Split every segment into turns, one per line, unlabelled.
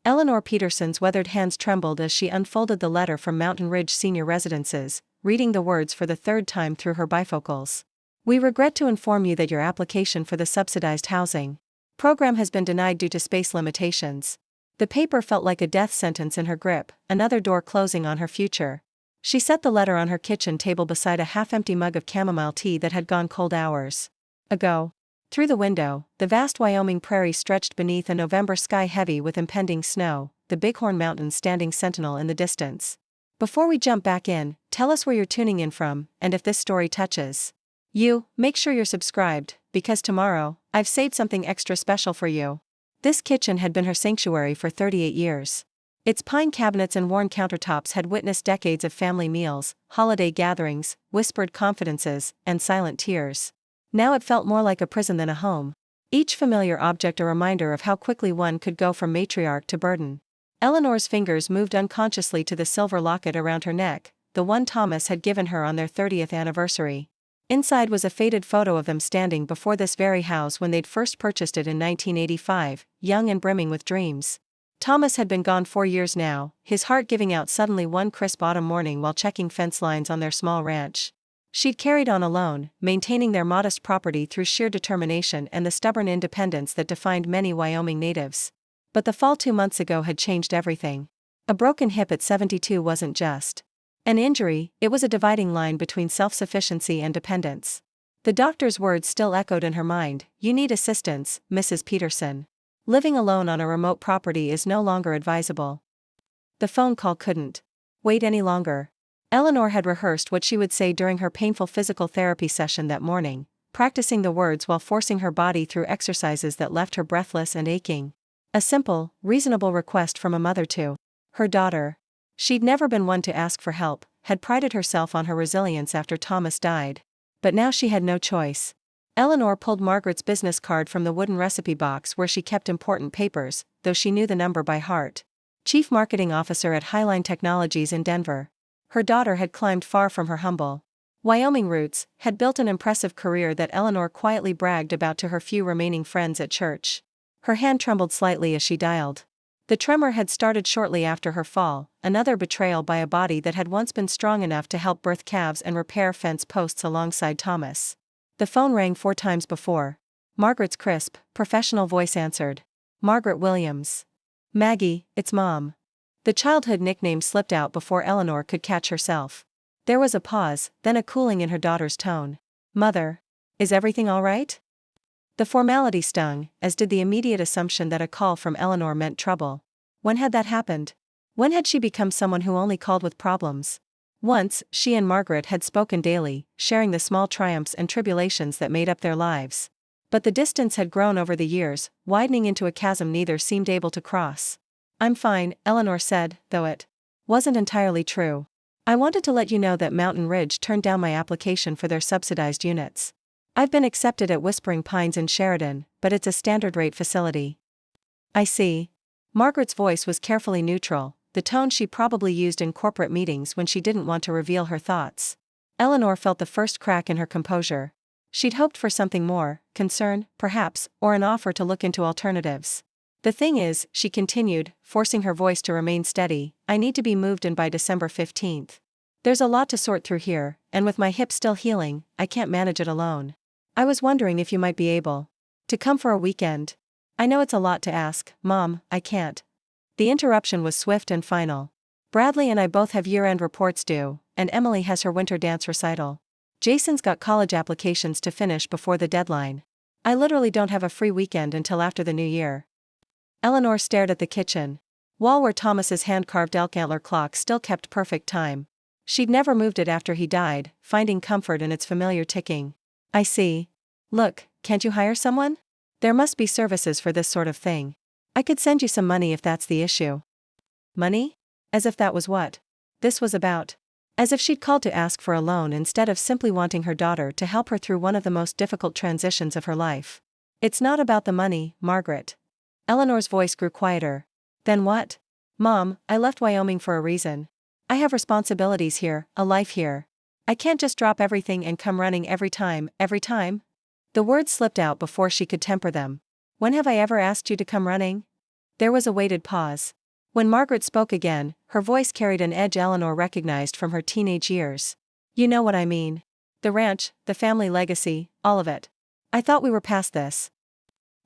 Eleanor Peterson's weathered hands trembled as she unfolded the letter from Mountain Ridge Senior Residences, reading the words for the third time through her bifocals. We regret to inform you that your application for the subsidized housing program has been denied due to space limitations. The paper felt like a death sentence in her grip, another door closing on her future. She set the letter on her kitchen table beside a half-empty mug of chamomile tea that had gone cold hours ago. Through the window, the vast Wyoming prairie stretched beneath a November sky heavy with impending snow, the Bighorn Mountains standing sentinel in the distance. Before we jump back in, tell us where you're tuning in from, and if this story touches you, make sure you're subscribed, because tomorrow, I've saved something extra special for you. This kitchen had been her sanctuary for 38 years. Its pine cabinets and worn countertops had witnessed decades of family meals, holiday gatherings, whispered confidences, and silent tears. Now it felt more like a prison than a home. Each familiar object a reminder of how quickly one could go from matriarch to burden. Eleanor's fingers moved unconsciously to the silver locket around her neck, the one Thomas had given her on their 30th anniversary. Inside was a faded photo of them standing before this very house when they'd first purchased it in 1985, young and brimming with dreams. Thomas had been gone 4 years now, his heart giving out suddenly one crisp autumn morning while checking fence lines on their small ranch. She'd carried on alone, maintaining their modest property through sheer determination and the stubborn independence that defined many Wyoming natives. But the fall 2 months ago had changed everything. A broken hip at 72 wasn't just an injury, it was a dividing line between self-sufficiency and dependence. The doctor's words still echoed in her mind, "You need assistance, Mrs. Peterson. Living alone on a remote property is no longer advisable." The phone call couldn't wait any longer. Eleanor had rehearsed what she would say during her painful physical therapy session that morning, practicing the words while forcing her body through exercises that left her breathless and aching. A simple, reasonable request from a mother to her daughter. She'd never been one to ask for help, had prided herself on her resilience after Thomas died. But now she had no choice. Eleanor pulled Margaret's business card from the wooden recipe box where she kept important papers, though she knew the number by heart. Chief Marketing Officer at Highline Technologies in Denver. Her daughter had climbed far from her humble Wyoming roots, had built an impressive career that Eleanor quietly bragged about to her few remaining friends at church. Her hand trembled slightly as she dialed. The tremor had started shortly after her fall, another betrayal by a body that had once been strong enough to help birth calves and repair fence posts alongside Thomas. The phone rang 4 times before Margaret's crisp, professional voice answered. "Margaret Williams. Maggie, it's Mom." The childhood nickname slipped out before Eleanor could catch herself. There was a pause, then a cooling in her daughter's tone. "Mother. Is everything all right?" The formality stung, as did the immediate assumption that a call from Eleanor meant trouble. When had that happened? When had she become someone who only called with problems? Once, she and Margaret had spoken daily, sharing the small triumphs and tribulations that made up their lives. But the distance had grown over the years, widening into a chasm neither seemed able to cross. "I'm fine," Eleanor said, though it wasn't entirely true. "I wanted to let you know that Mountain Ridge turned down my application for their subsidized units. I've been accepted at Whispering Pines in Sheridan, but it's a standard-rate facility." "I see." Margaret's voice was carefully neutral, the tone she probably used in corporate meetings when she didn't want to reveal her thoughts. Eleanor felt the first crack in her composure. She'd hoped for something more, concern, perhaps, or an offer to look into alternatives. "The thing is," she continued, forcing her voice to remain steady, "I need to be moved in by December 15th. There's a lot to sort through here, and with my hip still healing, I can't manage it alone. I was wondering if you might be able to come for a weekend." "I know it's a lot to ask, Mom, I can't." The interruption was swift and final. "Bradley and I both have year-end reports due, and Emily has her winter dance recital. Jason's got college applications to finish before the deadline. I literally don't have a free weekend until after the new year." Eleanor stared at the kitchen wall where Thomas's hand-carved elk antler clock still kept perfect time. She'd never moved it after he died, finding comfort in its familiar ticking. "I see. Look, can't you hire someone? There must be services for this sort of thing. I could send you some money if that's the issue." Money? As if that was what this was about. As if she'd called to ask for a loan instead of simply wanting her daughter to help her through one of the most difficult transitions of her life. "It's not about the money, Margaret." Eleanor's voice grew quieter. "Then what?" "Mom, I left Wyoming for a reason. I have responsibilities here, a life here. I can't just drop everything and come running every time. The words slipped out before she could temper them. "When have I ever asked you to come running?" There was a weighted pause. When Margaret spoke again, her voice carried an edge Eleanor recognized from her teenage years. You know what I mean. The ranch, the family legacy, all of it. I thought we were past this.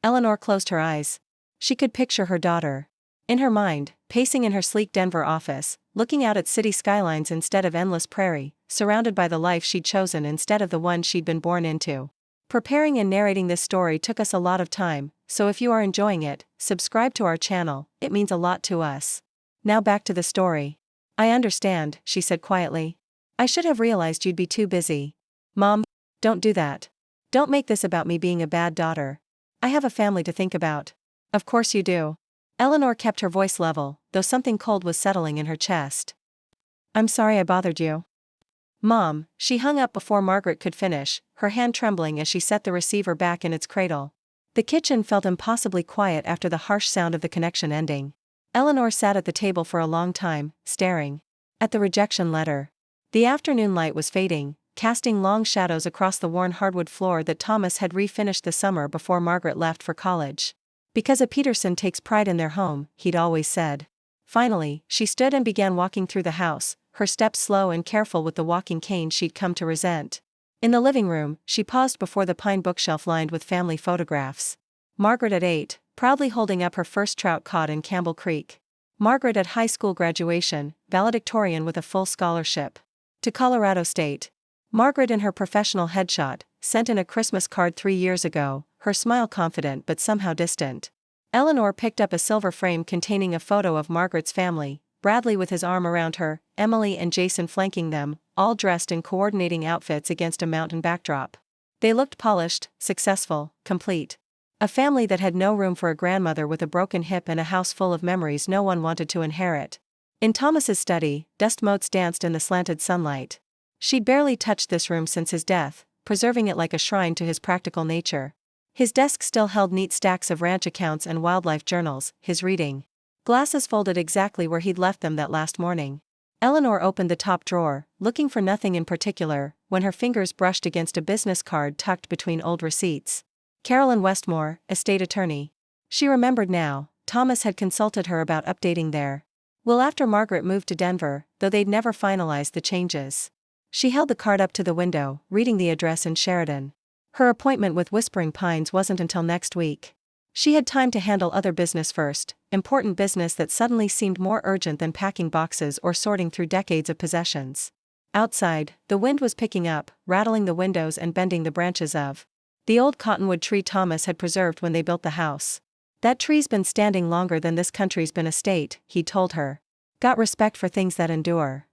Eleanor closed her eyes. She could picture her daughter. In her mind, pacing in her sleek Denver office, looking out at city skylines instead of endless prairie, surrounded by the life she'd chosen instead of the one she'd been born into. Preparing and narrating this story took us a lot of time, so if you are enjoying it, subscribe to our channel, it means a lot to us. Now back to the story. I understand, she said quietly. I should have realized you'd be too busy. Mom, don't do that. Don't make this about me being a bad daughter. I have a family to think about. Of course you do. Eleanor kept her voice level, though something cold was settling in her chest. I'm sorry I bothered you. Mom, she hung up before Margaret could finish, her hand trembling as she set the receiver back in its cradle. The kitchen felt impossibly quiet after the harsh sound of the connection ending. Eleanor sat at the table for a long time, staring at the rejection letter. The afternoon light was fading, casting long shadows across the worn hardwood floor that Thomas had refinished the summer before Margaret left for college. Because a Peterson takes pride in their home, he'd always said. Finally, she stood and began walking through the house, her steps slow and careful with the walking cane she'd come to resent. In the living room, she paused before the pine bookshelf lined with family photographs. Margaret at 8, proudly holding up her first trout caught in Campbell Creek. Margaret at high school graduation, valedictorian with a full scholarship to Colorado State. Margaret in her professional headshot, sent in a Christmas card 3 years ago, her smile confident but somehow distant. Eleanor picked up a silver frame containing a photo of Margaret's family, Bradley with his arm around her, Emily and Jason flanking them, all dressed in coordinating outfits against a mountain backdrop. They looked polished, successful, complete. A family that had no room for a grandmother with a broken hip and a house full of memories no one wanted to inherit. In Thomas's study, dust motes danced in the slanted sunlight. She'd barely touched this room since his death, preserving it like a shrine to his practical nature. His desk still held neat stacks of ranch accounts and wildlife journals, his reading glasses folded exactly where he'd left them that last morning. Eleanor opened the top drawer, looking for nothing in particular, when her fingers brushed against a business card tucked between old receipts. Carolyn Westmore, estate attorney. She remembered now, Thomas had consulted her about updating their will after Margaret moved to Denver, though they'd never finalized the changes. She held the card up to the window, reading the address in Sheridan. Her appointment with Whispering Pines wasn't until next week. She had time to handle other business first, important business that suddenly seemed more urgent than packing boxes or sorting through decades of possessions. Outside, the wind was picking up, rattling the windows and bending the branches of the old cottonwood tree Thomas had preserved when they built the house. That tree's been standing longer than this country's been a state, he told her. Got respect for things that endure.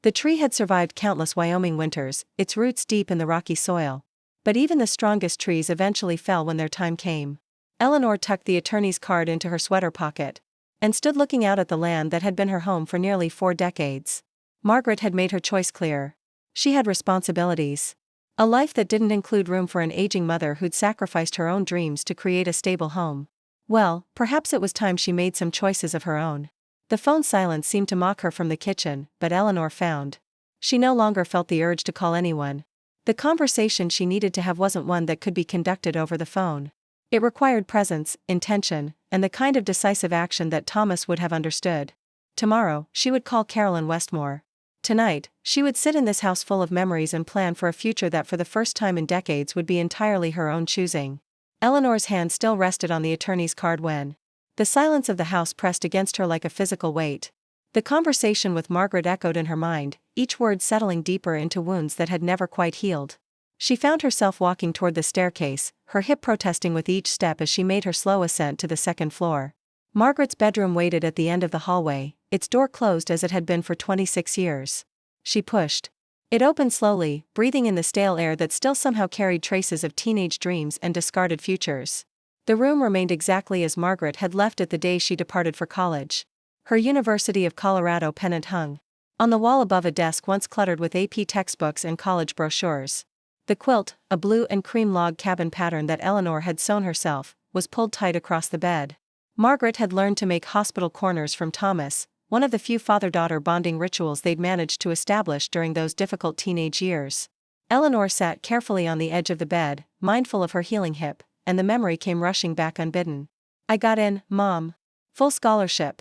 The tree had survived countless Wyoming winters, its roots deep in the rocky soil. But even the strongest trees eventually fell when their time came. Eleanor tucked the attorney's card into her sweater pocket and stood looking out at the land that had been her home for nearly 4 decades. Margaret had made her choice clear. She had responsibilities. A life that didn't include room for an aging mother who'd sacrificed her own dreams to create a stable home. Well, perhaps it was time she made some choices of her own. The phone silence seemed to mock her from the kitchen, but Eleanor found she no longer felt the urge to call anyone. The conversation she needed to have wasn't one that could be conducted over the phone. It required presence, intention, and the kind of decisive action that Thomas would have understood. Tomorrow, she would call Carolyn Westmore. Tonight, she would sit in this house full of memories and plan for a future that for the first time in decades would be entirely her own choosing. Eleanor's hand still rested on the attorney's card when the silence of the house pressed against her like a physical weight. The conversation with Margaret echoed in her mind, each word settling deeper into wounds that had never quite healed. She found herself walking toward the staircase, her hip protesting with each step as she made her slow ascent to the second floor. Margaret's bedroom waited at the end of the hallway, its door closed as it had been for 26 years. She pushed it open slowly, breathing in the stale air that still somehow carried traces of teenage dreams and discarded futures. The room remained exactly as Margaret had left it the day she departed for college. Her University of Colorado pennant hung on the wall above a desk once cluttered with AP textbooks and college brochures. The quilt, a blue and cream log cabin pattern that Eleanor had sewn herself, was pulled tight across the bed. Margaret had learned to make hospital corners from Thomas, one of the few father-daughter bonding rituals they'd managed to establish during those difficult teenage years. Eleanor sat carefully on the edge of the bed, mindful of her healing hip, and the memory came rushing back unbidden. I got in, Mom. Full scholarship.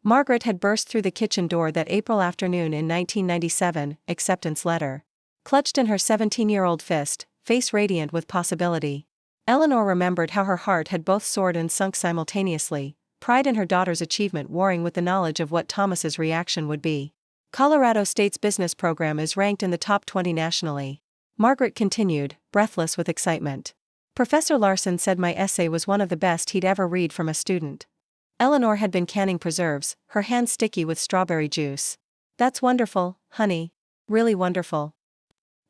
Margaret had burst through the kitchen door that April afternoon in 1997, acceptance letter. Clutched in her 17-year-old fist, face radiant with possibility. Eleanor remembered how her heart had both soared and sunk simultaneously, pride in her daughter's achievement warring with the knowledge of what Thomas's reaction would be. Colorado State's business program is ranked in the top 20 nationally. Margaret continued, breathless with excitement. Professor Larson said my essay was one of the best he'd ever read from a student. Eleanor had been canning preserves, her hands sticky with strawberry juice. That's wonderful, honey. Really wonderful.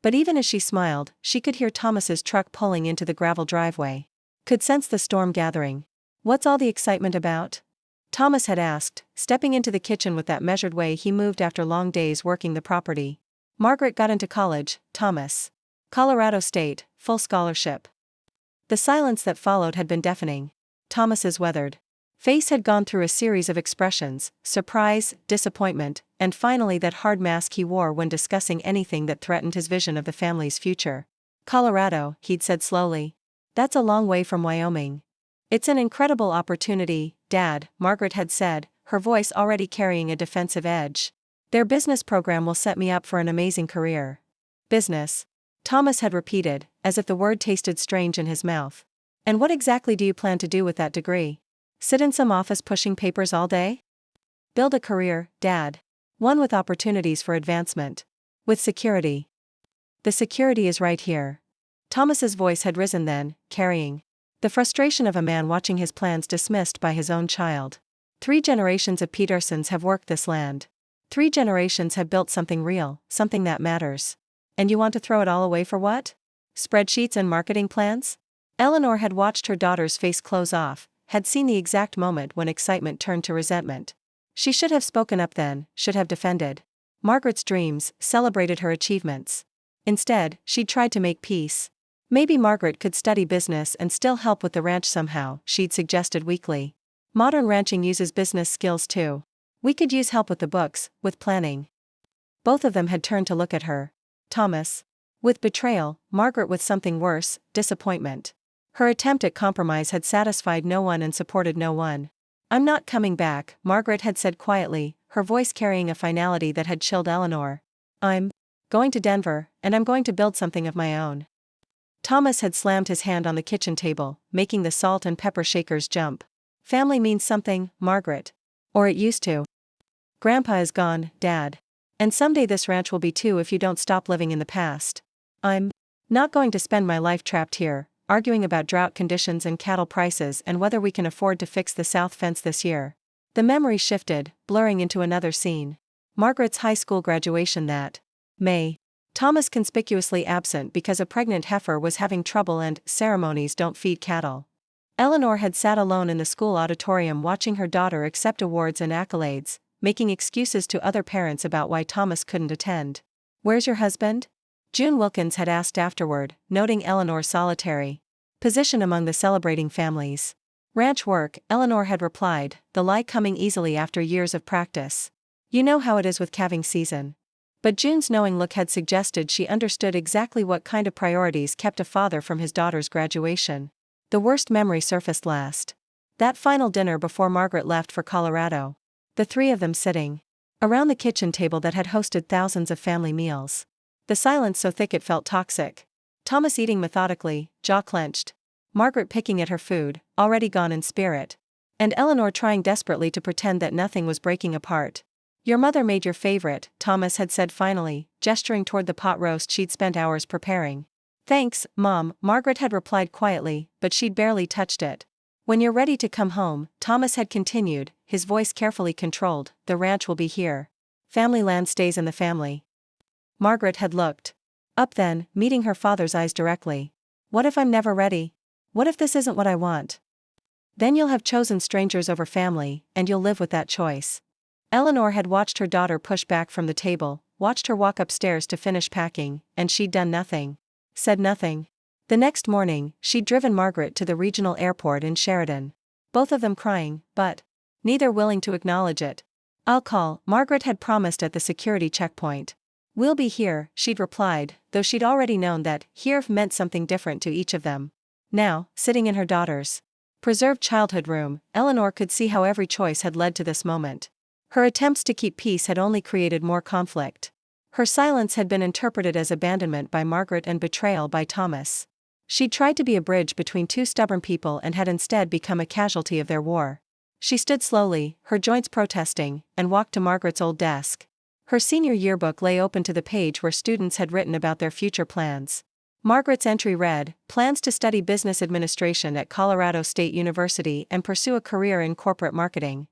But even as she smiled, she could hear Thomas's truck pulling into the gravel driveway. Could sense the storm gathering. What's all the excitement about? Thomas had asked, stepping into the kitchen with that measured way he moved after long days working the property. Margaret got into college, Thomas. Colorado State, full scholarship. The silence that followed had been deafening. Thomas's weathered face had gone through a series of expressions: surprise, disappointment, and finally that hard mask he wore when discussing anything that threatened his vision of the family's future. Colorado, he'd said slowly. That's a long way from Wyoming. It's an incredible opportunity, Dad, Margaret had said, her voice already carrying a defensive edge. Their business program will set me up for an amazing career. Business. Thomas had repeated, as if the word tasted strange in his mouth. And what exactly do you plan to do with that degree? Sit in some office pushing papers all day? Build a career, Dad. One with opportunities for advancement. With security. The security is right here. Thomas's voice had risen then, carrying the frustration of a man watching his plans dismissed by his own child. 3 generations of Petersons have worked this land. 3 generations have built something real, something that matters. And you want to throw it all away for what? Spreadsheets and marketing plans? Eleanor had watched her daughter's face close off, had seen the exact moment when excitement turned to resentment. She should have spoken up then, should have defended Margaret's dreams, celebrated her achievements. Instead, she'd tried to make peace. Maybe Margaret could study business and still help with the ranch somehow, she'd suggested weakly. Modern ranching uses business skills too. We could use help with the books, with planning. Both of them had turned to look at her. Thomas with betrayal, Margaret with something worse, disappointment. Her attempt at compromise had satisfied no one and supported no one. I'm not coming back, Margaret had said quietly, her voice carrying a finality that had chilled Eleanor. I'm going to Denver, and I'm going to build something of my own. Thomas had slammed his hand on the kitchen table, making the salt and pepper shakers jump. Family means something, Margaret. Or it used to. Grandpa is gone, Dad. And someday this ranch will be too if you don't stop living in the past. I'm not going to spend my life trapped here, arguing about drought conditions and cattle prices and whether we can afford to fix the south fence this year. The memory shifted, blurring into another scene. Margaret's high school graduation that May. Thomas conspicuously absent because a pregnant heifer was having trouble and ceremonies don't feed cattle. Eleanor had sat alone in the school auditorium watching her daughter accept awards and accolades, making excuses to other parents about why Thomas couldn't attend. Where's your husband? June Wilkins had asked afterward, noting Eleanor's solitary position among the celebrating families. Ranch work, Eleanor had replied, the lie coming easily after years of practice. You know how it is with calving season. But June's knowing look had suggested she understood exactly what kind of priorities kept a father from his daughter's graduation. The worst memory surfaced last. That final dinner before Margaret left for Colorado. The 3 of them sitting around the kitchen table that had hosted thousands of family meals. The silence so thick it felt toxic. Thomas eating methodically, jaw clenched. Margaret picking at her food, already gone in spirit. And Eleanor trying desperately to pretend that nothing was breaking apart. Your mother made your favorite, Thomas had said finally, gesturing toward the pot roast she'd spent hours preparing. Thanks, Mom, Margaret had replied quietly, but she'd barely touched it. When you're ready to come home, Thomas had continued, his voice carefully controlled, the ranch will be here. Family land stays in the family. Margaret had looked up then, meeting her father's eyes directly. What if I'm never ready? What if this isn't what I want? Then you'll have chosen strangers over family, and you'll live with that choice. Eleanor had watched her daughter push back from the table, watched her walk upstairs to finish packing, and she'd done nothing. Said nothing. The next morning, she'd driven Margaret to the regional airport in Sheridan. Both of them crying, but neither willing to acknowledge it. I'll call, Margaret had promised at the security checkpoint. We'll be here, she'd replied, though she'd already known that here meant something different to each of them. Now, sitting in her daughter's Preserved childhood room. Eleanor could see how every choice had led to this moment. Her attempts to keep peace had only created more conflict. Her silence had been interpreted as abandonment by Margaret and betrayal by Thomas. She'd tried to be a bridge between two stubborn people and had instead become a casualty of their war. She stood slowly, her joints protesting, and walked to Margaret's old desk. Her senior yearbook lay open to the page where students had written about their future plans. Margaret's entry read, "Plans to study business administration at Colorado State University and pursue a career in corporate marketing."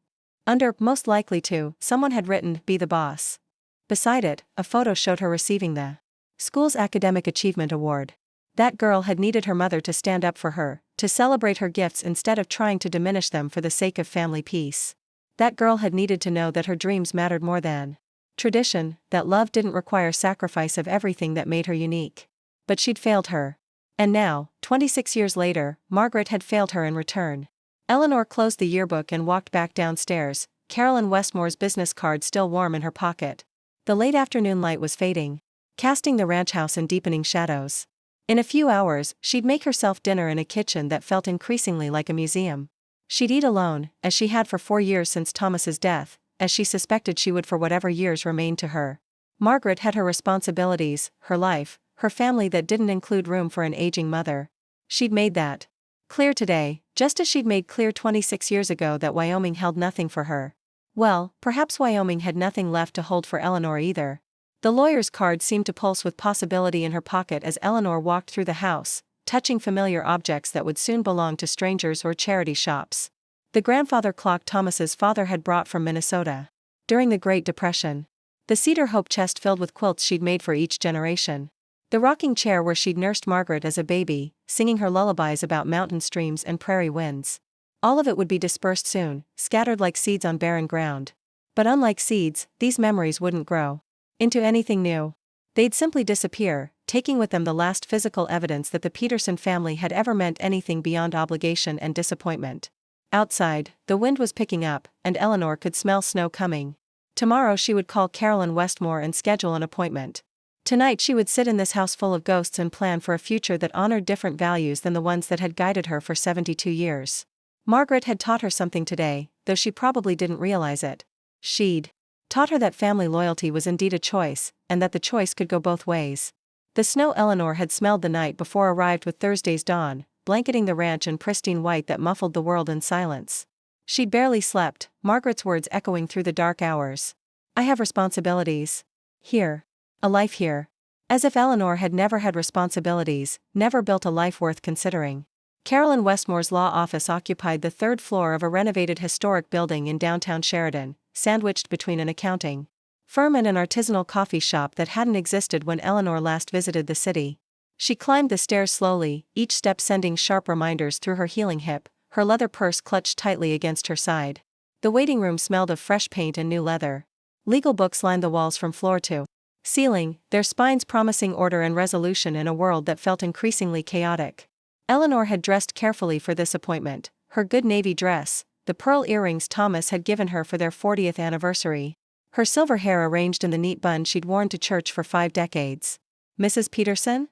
Under "most likely to," someone had written, "Be the boss." Beside it, a photo showed her receiving the school's Academic Achievement Award. That girl had needed her mother to stand up for her, to celebrate her gifts instead of trying to diminish them for the sake of family peace. That girl had needed to know that her dreams mattered more than tradition, that love didn't require sacrifice of everything that made her unique. But she'd failed her. And now, 26 years later, Margaret had failed her in return. Eleanor closed the yearbook and walked back downstairs, Carolyn Westmore's business card still warm in her pocket. The late afternoon light was fading, casting the ranch house in deepening shadows. In a few hours, she'd make herself dinner in a kitchen that felt increasingly like a museum. She'd eat alone, as she had for 4 years since Thomas's death, as she suspected she would for whatever years remained to her. Margaret had her responsibilities, her life, her family that didn't include room for an aging mother. She'd made that clear today, just as she'd made clear 26 years ago that Wyoming held nothing for her. Well, perhaps Wyoming had nothing left to hold for Eleanor either. The lawyer's card seemed to pulse with possibility in her pocket as Eleanor walked through the house, touching familiar objects that would soon belong to strangers or charity shops. The grandfather clock Thomas's father had brought from Minnesota during the Great Depression. The cedar hope chest filled with quilts she'd made for each generation. The rocking chair where she'd nursed Margaret as a baby, singing her lullabies about mountain streams and prairie winds. All of it would be dispersed soon, scattered like seeds on barren ground. But unlike seeds, these memories wouldn't grow into anything new. They'd simply disappear, taking with them the last physical evidence that the Peterson family had ever meant anything beyond obligation and disappointment. Outside, the wind was picking up, and Eleanor could smell snow coming. Tomorrow she would call Carolyn Westmore and schedule an appointment. Tonight she would sit in this house full of ghosts and plan for a future that honored different values than the ones that had guided her for 72 years. Margaret had taught her something today, though she probably didn't realize it. She'd taught her that family loyalty was indeed a choice, and that the choice could go both ways. The snow Eleanor had smelled the night before arrived with Thursday's dawn, blanketing the ranch in pristine white that muffled the world in silence. She'd barely slept, Margaret's words echoing through the dark hours. "I have responsibilities. Here. A life here." As if Eleanor had never had responsibilities, never built a life worth considering. Carolyn Westmore's law office occupied the 3rd floor of a renovated historic building in downtown Sheridan, sandwiched between an accounting firm and an artisanal coffee shop that hadn't existed when Eleanor last visited the city. She climbed the stairs slowly, each step sending sharp reminders through her healing hip, her leather purse clutched tightly against her side. The waiting room smelled of fresh paint and new leather. Legal books lined the walls from floor to ceiling, their spines promising order and resolution in a world that felt increasingly chaotic. Eleanor had dressed carefully for this appointment, her good navy dress, the pearl earrings Thomas had given her for their 40th anniversary. Her silver hair arranged in the neat bun she'd worn to church for 5 decades. "Mrs. Peterson?"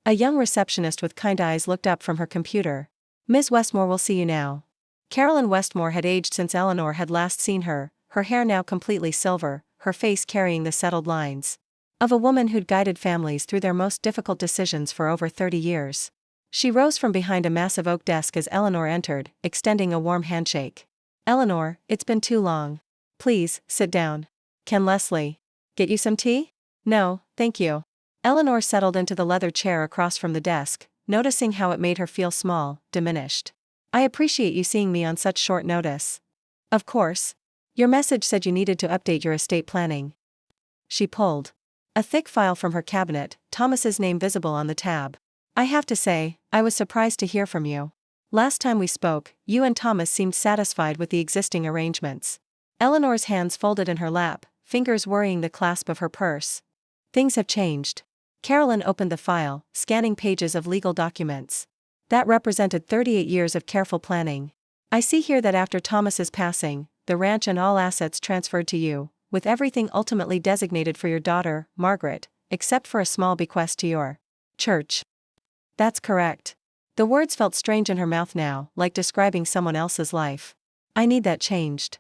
A young receptionist with kind eyes looked up from her computer. "Ms. Westmore will see you now." Carolyn Westmore had aged since Eleanor had last seen her, her hair now completely silver, her face carrying the settled lines of a woman who'd guided families through their most difficult decisions for over 30 years. She rose from behind a massive oak desk as Eleanor entered, extending a warm handshake. "Eleanor, it's been too long. Please, sit down. Can Leslie get you some tea?" "No, thank you." Eleanor settled into the leather chair across from the desk, noticing how it made her feel small, diminished. "I appreciate you seeing me on such short notice." "Of course. Your message said you needed to update your estate planning." She pulled a thick file from her cabinet, Thomas's name visible on the tab. "I have to say, I was surprised to hear from you. Last time we spoke, you and Thomas seemed satisfied with the existing arrangements." Eleanor's hands folded in her lap, fingers worrying the clasp of her purse. "Things have changed." Carolyn opened the file, scanning pages of legal documents. That represented 38 years of careful planning. "I see here that after Thomas's passing, the ranch and all assets transferred to you, with everything ultimately designated for your daughter, Margaret, except for a small bequest to your church." "That's correct." The words felt strange in her mouth now, like describing someone else's life. I need that changed.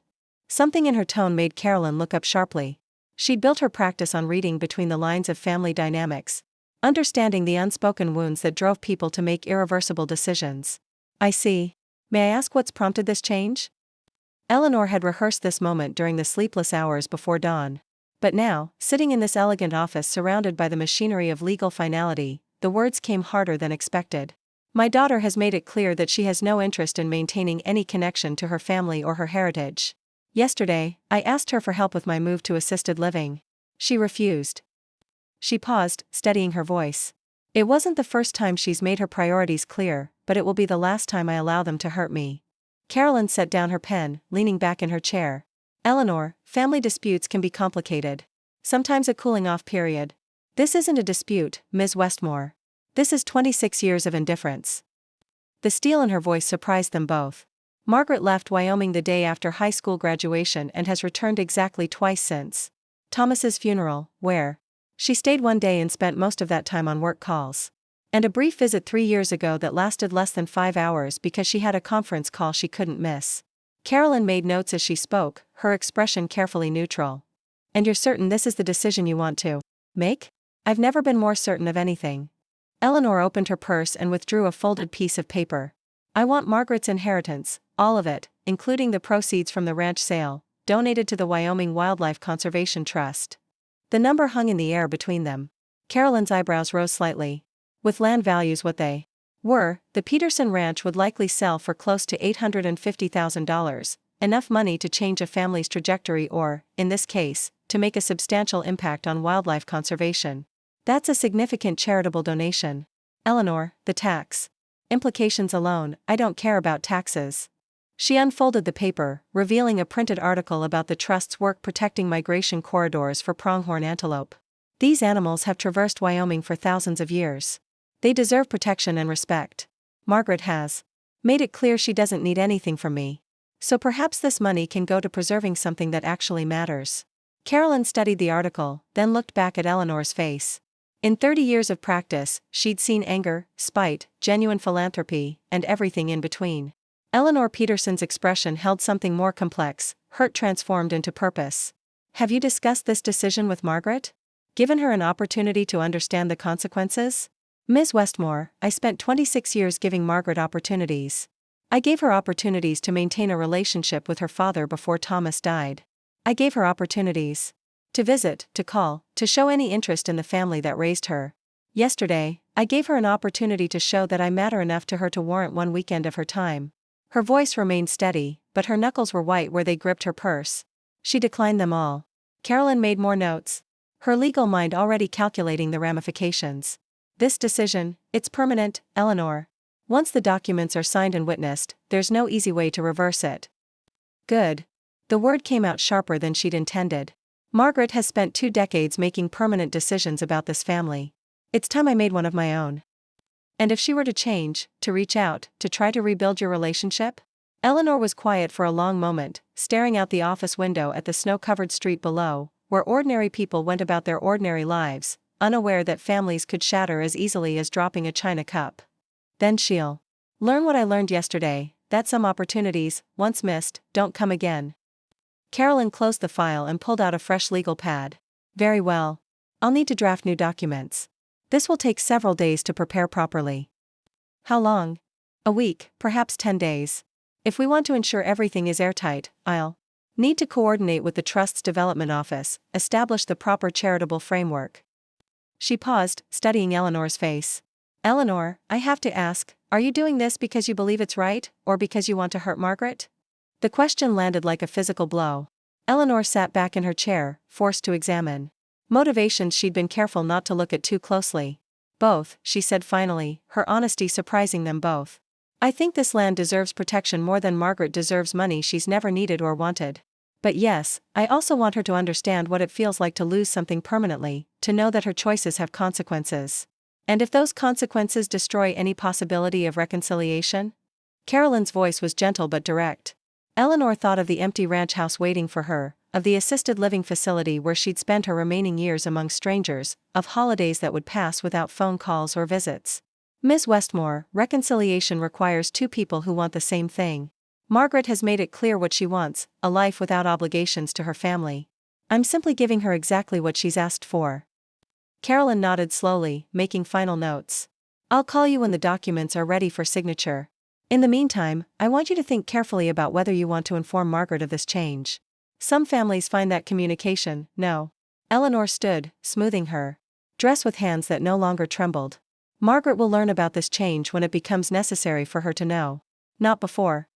Something in her tone made Carolyn look up sharply. She'd built her practice on reading between the lines of family dynamics, understanding the unspoken wounds that drove people to make irreversible decisions. I see. May I ask what's prompted this change? Eleanor had rehearsed this moment during the sleepless hours before dawn. But now, sitting in this elegant office surrounded by the machinery of legal finality, the words came harder than expected. My daughter has made it clear that she has no interest in maintaining any connection to her family or her heritage. Yesterday, I asked her for help with my move to assisted living. She refused. She paused, steadying her voice. It wasn't the first time she's made her priorities clear, but it will be the last time I allow them to hurt me. Carolyn set down her pen, leaning back in her chair. Eleanor, family disputes can be complicated. Sometimes a cooling-off period. This isn't a dispute, Ms. Westmore. This is 26 years of indifference. The steel in her voice surprised them both. Margaret left Wyoming the day after high school graduation and has returned exactly twice since. Thomas's funeral, where she stayed one day and spent most of that time on work calls. And a brief visit 3 years ago that lasted less than 5 hours because she had a conference call she couldn't miss. Carolyn made notes as she spoke, her expression carefully neutral. And you're certain this is the decision you want to make? I've never been more certain of anything. Eleanor opened her purse and withdrew a folded piece of paper. I want Margaret's inheritance, all of it, including the proceeds from the ranch sale, donated to the Wyoming Wildlife Conservation Trust. The number hung in the air between them. Carolyn's eyebrows rose slightly. With land values what they were, the Peterson ranch would likely sell for close to $850,000, enough money to change a family's trajectory or, in this case, to make a substantial impact on wildlife conservation. That's a significant charitable donation. Eleanor, the tax implications alone, I don't care about taxes. She unfolded the paper, revealing a printed article about the trust's work protecting migration corridors for pronghorn antelope. These animals have traversed Wyoming for thousands of years. They deserve protection and respect. Margaret has made it clear she doesn't need anything from me. So perhaps this money can go to preserving something that actually matters. Carolyn studied the article, then looked back at Eleanor's face. In 30 years of practice, she'd seen anger, spite, genuine philanthropy, and everything in between. Eleanor Peterson's expression held something more complex, hurt transformed into purpose. Have you discussed this decision with Margaret? Given her an opportunity to understand the consequences? Ms. Westmore, I spent 26 years giving Margaret opportunities. I gave her opportunities to maintain a relationship with her father before Thomas died. I gave her opportunities to visit, to call, to show any interest in the family that raised her. Yesterday, I gave her an opportunity to show that I matter enough to her to warrant one weekend of her time. Her voice remained steady, but her knuckles were white where they gripped her purse. She declined them all. Carolyn made more notes, her legal mind already calculating the ramifications. This decision, it's permanent, Eleanor. Once the documents are signed and witnessed, there's no easy way to reverse it. Good. The word came out sharper than she'd intended. Margaret has spent 2 decades making permanent decisions about this family. It's time I made one of my own. And if she were to change, to reach out, to try to rebuild your relationship? Eleanor was quiet for a long moment, staring out the office window at the snow-covered street below, where ordinary people went about their ordinary lives, unaware that families could shatter as easily as dropping a china cup. Then she'll learn what I learned yesterday, that some opportunities, once missed, don't come again. Carolyn closed the file and pulled out a fresh legal pad. Very well. I'll need to draft new documents. This will take several days to prepare properly. How long? A week, perhaps 10 days. If we want to ensure everything is airtight, I'll need to coordinate with the Trust's development office, establish the proper charitable framework. She paused, studying Eleanor's face. Eleanor, I have to ask, are you doing this because you believe it's right, or because you want to hurt Margaret? The question landed like a physical blow. Eleanor sat back in her chair, forced to examine motivations she'd been careful not to look at too closely. Both, she said finally, her honesty surprising them both. I think this land deserves protection more than Margaret deserves money she's never needed or wanted. But yes, I also want her to understand what it feels like to lose something permanently, to know that her choices have consequences. And if those consequences destroy any possibility of reconciliation? Carolyn's voice was gentle but direct. Eleanor thought of the empty ranch house waiting for her, of the assisted living facility where she'd spend her remaining years among strangers, of holidays that would pass without phone calls or visits. Ms. Westmore, reconciliation requires two people who want the same thing. Margaret has made it clear what she wants, a life without obligations to her family. I'm simply giving her exactly what she's asked for. Carolyn nodded slowly, making final notes. I'll call you when the documents are ready for signature. In the meantime, I want you to think carefully about whether you want to inform Margaret of this change. Some families find that communication, no. Eleanor stood, smoothing her dress with hands that no longer trembled. Margaret will learn about this change when it becomes necessary for her to know. Not before.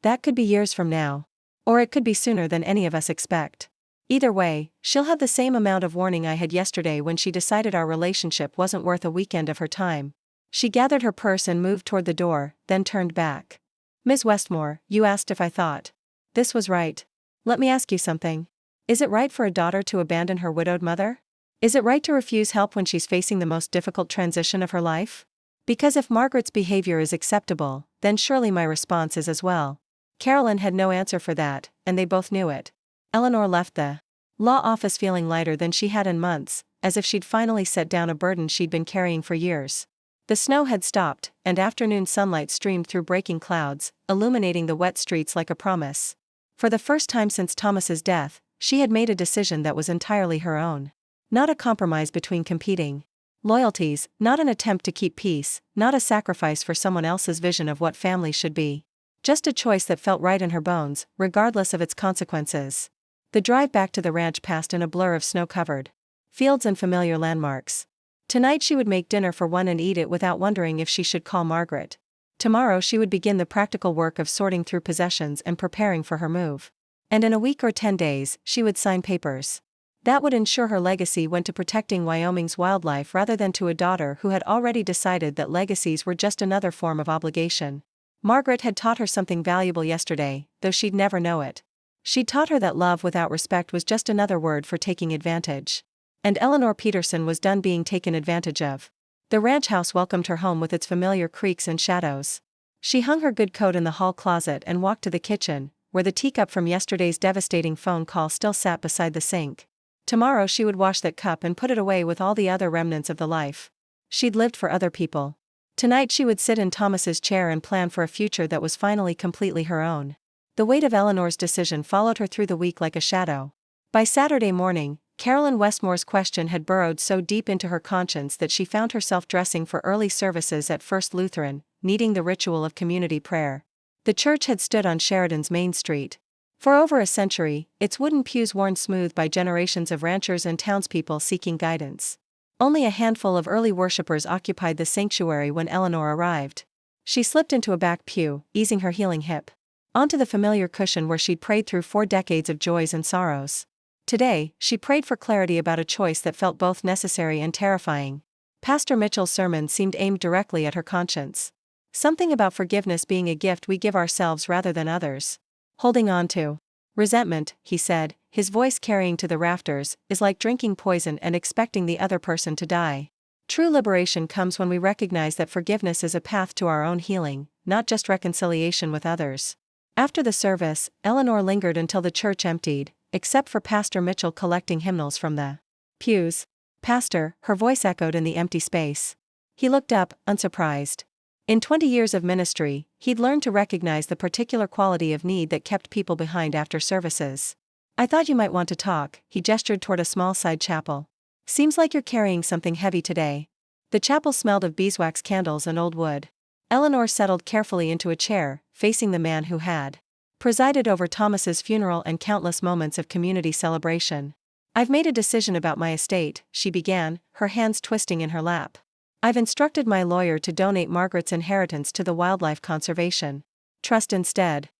That could be years from now. Or it could be sooner than any of us expect. Either way, she'll have the same amount of warning I had yesterday when she decided our relationship wasn't worth a weekend of her time. She gathered her purse and moved toward the door, then turned back. Ms. Westmore, you asked if I thought this was right. Let me ask you something. Is it right for a daughter to abandon her widowed mother? Is it right to refuse help when she's facing the most difficult transition of her life? Because if Margaret's behavior is acceptable, then surely my response is as well. Carolyn had no answer for that, and they both knew it. Eleanor left the law office feeling lighter than she had in months, as if she'd finally set down a burden she'd been carrying for years. The snow had stopped, and afternoon sunlight streamed through breaking clouds, illuminating the wet streets like a promise. For the first time since Thomas's death, she had made a decision that was entirely her own. Not a compromise between competing loyalties, not an attempt to keep peace, not a sacrifice for someone else's vision of what family should be. Just a choice that felt right in her bones, regardless of its consequences. The drive back to the ranch passed in a blur of snow-covered fields and familiar landmarks. Tonight she would make dinner for one and eat it without wondering if she should call Margaret. Tomorrow she would begin the practical work of sorting through possessions and preparing for her move. And in a week or 10 days, she would sign papers. That would ensure her legacy went to protecting Wyoming's wildlife rather than to a daughter who had already decided that legacies were just another form of obligation. Margaret had taught her something valuable yesterday, though she'd never know it. She'd taught her that love without respect was just another word for taking advantage. And Eleanor Peterson was done being taken advantage of. The ranch house welcomed her home with its familiar creaks and shadows. She hung her good coat in the hall closet and walked to the kitchen, where the teacup from yesterday's devastating phone call still sat beside the sink. Tomorrow she would wash that cup and put it away with all the other remnants of the life she'd lived for other people. Tonight she would sit in Thomas's chair and plan for a future that was finally completely her own. The weight of Eleanor's decision followed her through the week like a shadow. By Saturday morning, Carolyn Westmore's question had burrowed so deep into her conscience that she found herself dressing for early services at First Lutheran, needing the ritual of community prayer. The church had stood on Sheridan's Main Street. For over a century, its wooden pews worn smooth by generations of ranchers and townspeople seeking guidance. Only a handful of early worshippers occupied the sanctuary when Eleanor arrived. She slipped into a back pew, easing her healing hip onto the familiar cushion where she'd prayed through 4 decades of joys and sorrows. Today, she prayed for clarity about a choice that felt both necessary and terrifying. Pastor Mitchell's sermon seemed aimed directly at her conscience. Something about forgiveness being a gift we give ourselves rather than others. Holding on to resentment, he said, his voice carrying to the rafters, is like drinking poison and expecting the other person to die. True liberation comes when we recognize that forgiveness is a path to our own healing, not just reconciliation with others. After the service, Eleanor lingered until the church emptied, except for Pastor Mitchell collecting hymnals from the pews. Pastor, her voice echoed in the empty space. He looked up, unsurprised. In 20 years of ministry, he'd learned to recognize the particular quality of need that kept people behind after services. I thought you might want to talk, he gestured toward a small side chapel. Seems like you're carrying something heavy today. The chapel smelled of beeswax candles and old wood. Eleanor settled carefully into a chair, facing the man who had presided over Thomas's funeral and countless moments of community celebration. I've made a decision about my estate, she began, her hands twisting in her lap. I've instructed my lawyer to donate Margaret's inheritance to the Wildlife Conservation Trust instead.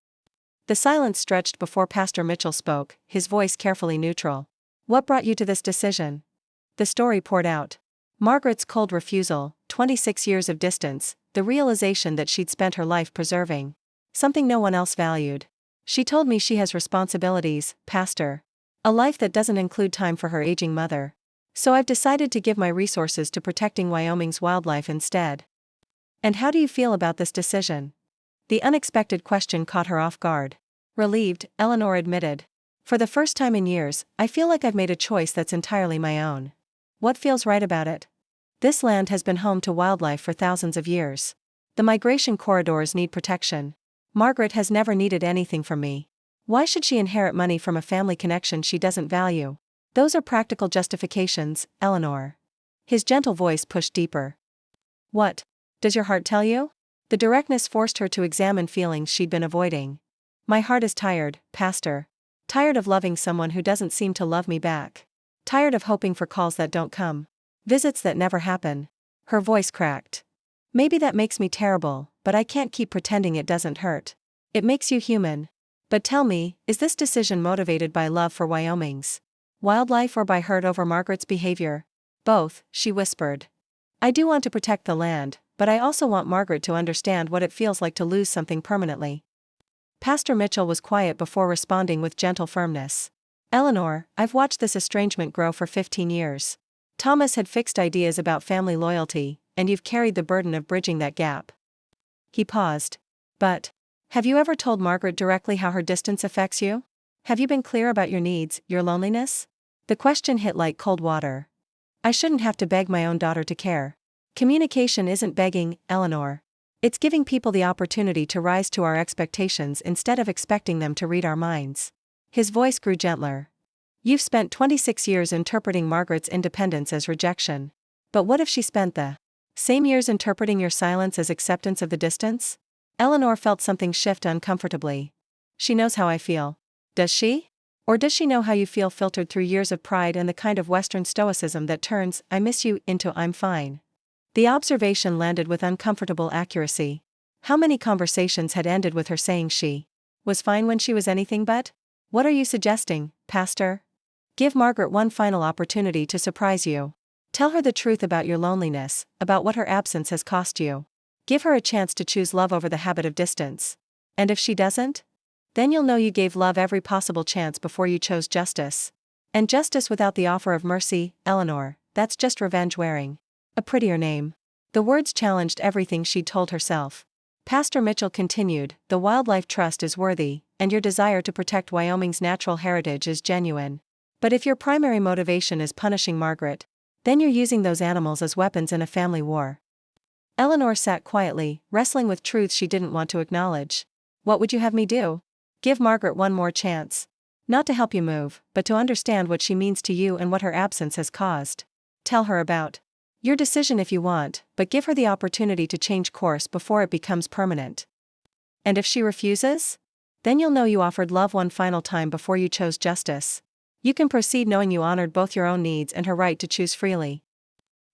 The silence stretched before Pastor Mitchell spoke, his voice carefully neutral. What brought you to this decision? The story poured out. Margaret's cold refusal, 26 years of distance, the realization that she'd spent her life preserving something no one else valued. She told me she has responsibilities, Pastor. A life that doesn't include time for her aging mother. So I've decided to give my resources to protecting Wyoming's wildlife instead. And how do you feel about this decision? The unexpected question caught her off guard. Relieved, Eleanor admitted. For the first time in years, I feel like I've made a choice that's entirely my own. What feels right about it? This land has been home to wildlife for thousands of years. The migration corridors need protection. Margaret has never needed anything from me. Why should she inherit money from a family connection she doesn't value? Those are practical justifications, Eleanor. His gentle voice pushed deeper. What does your heart tell you? The directness forced her to examine feelings she'd been avoiding. My heart is tired, Pastor. Tired of loving someone who doesn't seem to love me back. Tired of hoping for calls that don't come. Visits that never happen. Her voice cracked. Maybe that makes me terrible, but I can't keep pretending it doesn't hurt. It makes you human. But tell me, is this decision motivated by love for Wyoming's wildlife or by hurt over Margaret's behavior? Both, she whispered. I do want to protect the land, but I also want Margaret to understand what it feels like to lose something permanently. Pastor Mitchell was quiet before responding with gentle firmness. Eleanor, I've watched this estrangement grow for 15 years. Thomas had fixed ideas about family loyalty, and you've carried the burden of bridging that gap. He paused. But have you ever told Margaret directly how her distance affects you? Have you been clear about your needs, your loneliness? The question hit like cold water. I shouldn't have to beg my own daughter to care. Communication isn't begging, Eleanor. It's giving people the opportunity to rise to our expectations instead of expecting them to read our minds. His voice grew gentler. You've spent 26 years interpreting Margaret's independence as rejection. But what if she spent the same years interpreting your silence as acceptance of the distance? Eleanor felt something shift uncomfortably. She knows how I feel. Does she? Or does she know how you feel filtered through years of pride and the kind of Western stoicism that turns "I miss you" into "I'm fine"? The observation landed with uncomfortable accuracy. How many conversations had ended with her saying she was fine when she was anything but? What are you suggesting, Pastor? Give Margaret one final opportunity to surprise you. Tell her the truth about your loneliness, about what her absence has cost you. Give her a chance to choose love over the habit of distance. And if she doesn't? Then you'll know you gave love every possible chance before you chose justice. And justice without the offer of mercy, Eleanor, that's just revenge wearing a prettier name. The words challenged everything she'd told herself. Pastor Mitchell continued, the Wildlife Trust is worthy, and your desire to protect Wyoming's natural heritage is genuine. But if your primary motivation is punishing Margaret, then you're using those animals as weapons in a family war. Eleanor sat quietly, wrestling with truths she didn't want to acknowledge. What would you have me do? Give Margaret one more chance. Not to help you move, but to understand what she means to you and what her absence has caused. Tell her about your decision if you want, but give her the opportunity to change course before it becomes permanent. And if she refuses? Then you'll know you offered love one final time before you chose justice. You can proceed knowing you honored both your own needs and her right to choose freely.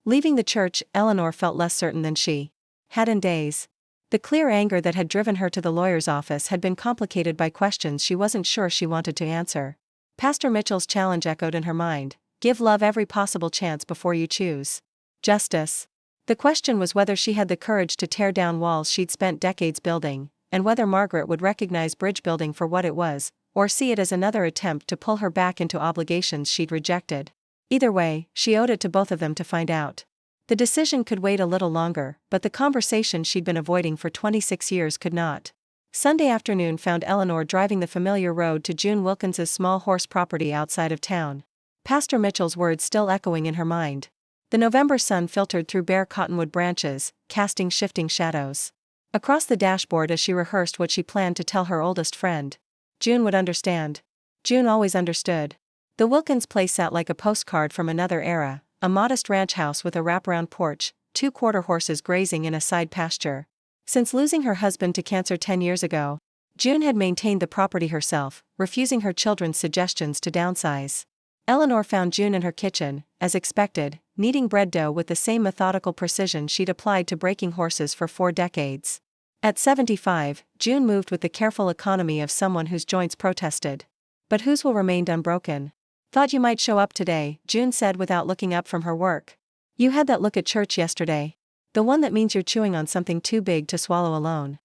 Leaving the church, Eleanor felt less certain than she had in days. The clear anger that had driven her to the lawyer's office had been complicated by questions she wasn't sure she wanted to answer. Pastor Mitchell's challenge echoed in her mind. Give love every possible chance before you choose justice. The question was whether she had the courage to tear down walls she'd spent decades building, and whether Margaret would recognize bridge building for what it was, or see it as another attempt to pull her back into obligations she'd rejected. Either way, she owed it to both of them to find out. The decision could wait a little longer, but the conversation she'd been avoiding for 26 years could not. Sunday afternoon found Eleanor driving the familiar road to June Wilkins's small horse property outside of town. Pastor Mitchell's words still echoing in her mind. The November sun filtered through bare cottonwood branches, casting shifting shadows across the dashboard as she rehearsed what she planned to tell her oldest friend. June would understand. June always understood. The Wilkins place sat like a postcard from another era, a modest ranch house with a wraparound porch, 2 quarter horses grazing in a side pasture. Since losing her husband to cancer 10 years ago, June had maintained the property herself, refusing her children's suggestions to downsize. Eleanor found June in her kitchen, as expected, kneading bread dough with the same methodical precision she'd applied to breaking horses for 4 decades. At 75, June moved with the careful economy of someone whose joints protested. But whose will remained unbroken. Thought you might show up today, June said without looking up from her work. You had that look at church yesterday. The one that means you're chewing on something too big to swallow alone.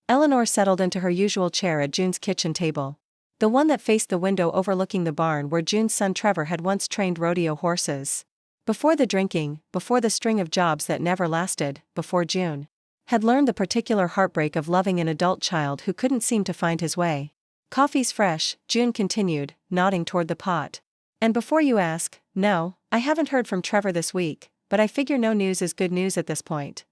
Eleanor settled into her usual chair at June's kitchen table. The one that faced the window overlooking the barn where June's son Trevor had once trained rodeo horses. Before the drinking, before the string of jobs that never lasted, before June had learned the particular heartbreak of loving an adult child who couldn't seem to find his way. Coffee's fresh, June continued, nodding toward the pot. And before you ask, no, I haven't heard from Trevor this week, but I figure no news is good news at this point.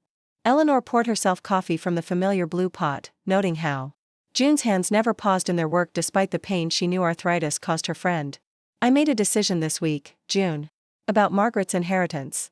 Eleanor poured herself coffee from the familiar blue pot, noting how June's hands never paused in their work despite the pain she knew arthritis caused her friend. I made a decision this week, June. About Margaret's inheritance.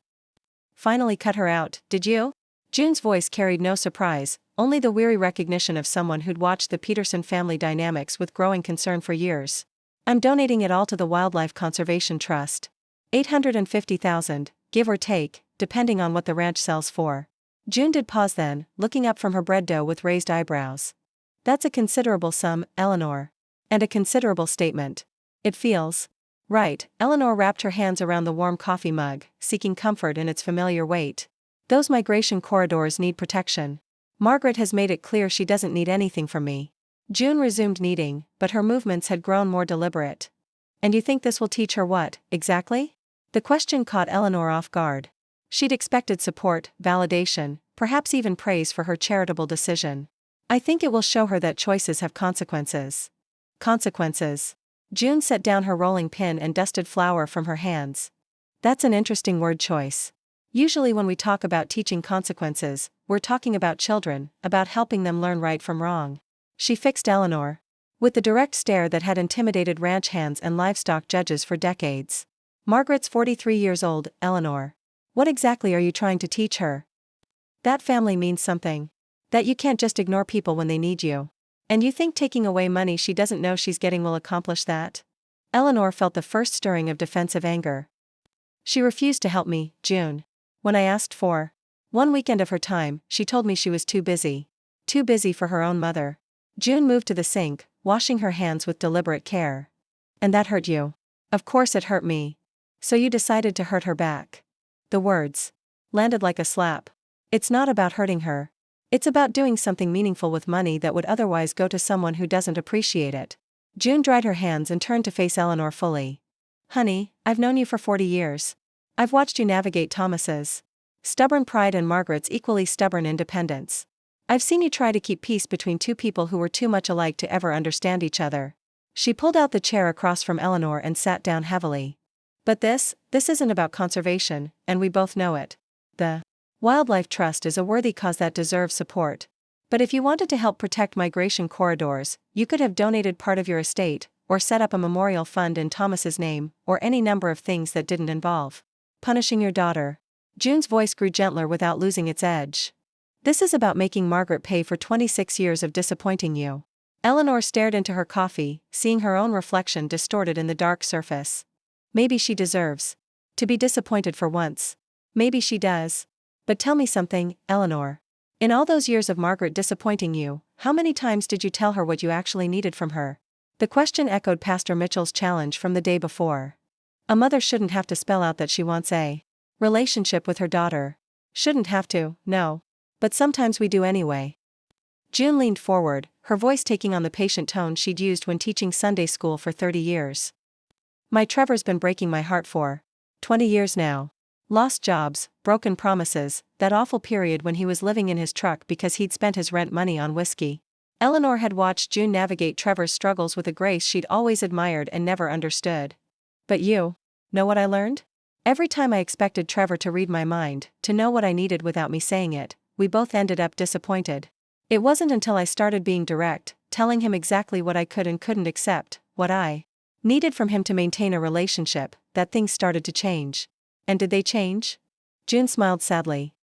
Finally cut her out, did you? June's voice carried no surprise, only the weary recognition of someone who'd watched the Peterson family dynamics with growing concern for years. I'm donating it all to the Wildlife Conservation Trust. $850,000, give or take, depending on what the ranch sells for. June did pause then, looking up from her bread dough with raised eyebrows. That's a considerable sum, Eleanor. And a considerable statement. It feels right. Eleanor wrapped her hands around the warm coffee mug, seeking comfort in its familiar weight. Those migration corridors need protection. Margaret has made it clear she doesn't need anything from me. June resumed kneading, but her movements had grown more deliberate. And you think this will teach her what, exactly? The question caught Eleanor off guard. She'd expected support, validation, perhaps even praise for her charitable decision. I think it will show her that choices have consequences. Consequences. June set down her rolling pin and dusted flour from her hands. That's an interesting word choice. Usually when we talk about teaching consequences, we're talking about children, about helping them learn right from wrong. She fixed Eleanor with the direct stare that had intimidated ranch hands and livestock judges for decades. Margaret's 43 years old, Eleanor. What exactly are you trying to teach her? That family means something. That you can't just ignore people when they need you. And you think taking away money she doesn't know she's getting will accomplish that? Eleanor felt the first stirring of defensive anger. She refused to help me, June. When I asked for one weekend of her time, she told me she was too busy. Too busy for her own mother. June moved to the sink, washing her hands with deliberate care. And that hurt you? Of course it hurt me. So you decided to hurt her back. The words landed like a slap. It's not about hurting her. It's about doing something meaningful with money that would otherwise go to someone who doesn't appreciate it. June dried her hands and turned to face Eleanor fully. Honey, I've known you for 40 years. I've watched you navigate Thomas's stubborn pride and Margaret's equally stubborn independence. I've seen you try to keep peace between two people who were too much alike to ever understand each other. She pulled out the chair across from Eleanor and sat down heavily. But this isn't about conservation, and we both know it. The Wildlife Trust is a worthy cause that deserves support. But if you wanted to help protect migration corridors, you could have donated part of your estate, or set up a memorial fund in Thomas's name, or any number of things that didn't involve punishing your daughter. June's voice grew gentler without losing its edge. This is about making Margaret pay for 26 years of disappointing you. Eleanor stared into her coffee, seeing her own reflection distorted in the dark surface. Maybe she deserves to be disappointed for once. Maybe she does. But tell me something, Eleanor. In all those years of Margaret disappointing you, how many times did you tell her what you actually needed from her? The question echoed Pastor Mitchell's challenge from the day before. A mother shouldn't have to spell out that she wants a relationship with her daughter. Shouldn't have to, no. But sometimes we do anyway. June leaned forward, her voice taking on the patient tone she'd used when teaching Sunday school for 30 years. My Trevor's been breaking my heart for 20 years now. Lost jobs, broken promises, that awful period when he was living in his truck because he'd spent his rent money on whiskey. Eleanor had watched June navigate Trevor's struggles with a grace she'd always admired and never understood. But you know what I learned? Every time I expected Trevor to read my mind, to know what I needed without me saying it, we both ended up disappointed. It wasn't until I started being direct, telling him exactly what I could and couldn't accept, what I needed from him to maintain a relationship, that things started to change. And did they change? June smiled sadly.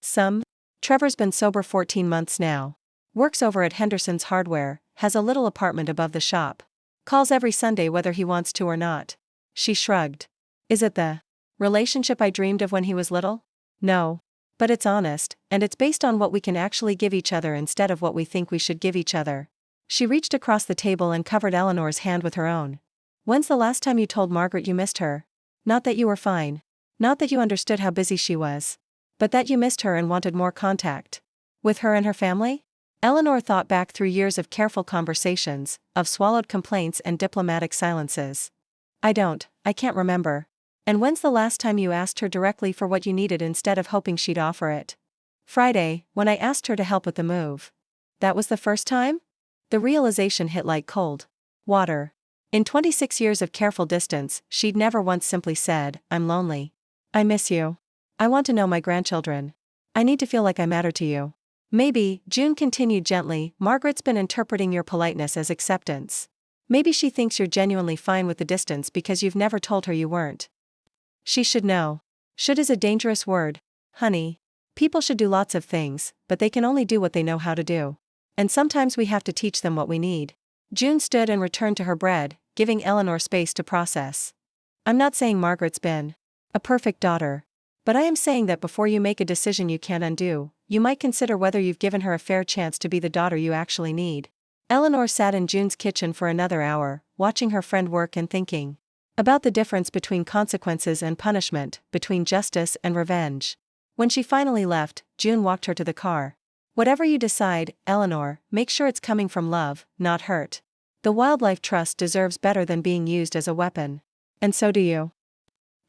Some. Trevor's been sober 14 months now. Works over at Henderson's Hardware, has a little apartment above the shop. Calls every Sunday whether he wants to or not. She shrugged. Is it the relationship I dreamed of when he was little? No. But it's honest, and it's based on what we can actually give each other instead of what we think we should give each other. She reached across the table and covered Eleanor's hand with her own. When's the last time you told Margaret you missed her? Not that you were fine. Not that you understood how busy she was. But that you missed her and wanted more contact. With her and her family? Eleanor thought back through years of careful conversations, of swallowed complaints and diplomatic silences. I can't remember. And when's the last time you asked her directly for what you needed instead of hoping she'd offer it? Friday, when I asked her to help with the move. That was the first time? The realization hit like cold water. In 26 years of careful distance, she'd never once simply said, I'm lonely. I miss you. I want to know my grandchildren. I need to feel like I matter to you. Maybe, June continued gently, Margaret's been interpreting your politeness as acceptance. Maybe she thinks you're genuinely fine with the distance because you've never told her you weren't. She should know. Should is a dangerous word, honey. People should do lots of things, but they can only do what they know how to do. And sometimes we have to teach them what we need. June stood and returned to her bread, giving Eleanor space to process. I'm not saying Margaret's been a perfect daughter. But I am saying that before you make a decision you can't undo, you might consider whether you've given her a fair chance to be the daughter you actually need. Eleanor sat in June's kitchen for another hour, watching her friend work and thinking about the difference between consequences and punishment, between justice and revenge. When she finally left, June walked her to the car. Whatever you decide, Eleanor, make sure it's coming from love, not hurt. The Wildlife Trust deserves better than being used as a weapon. And so do you.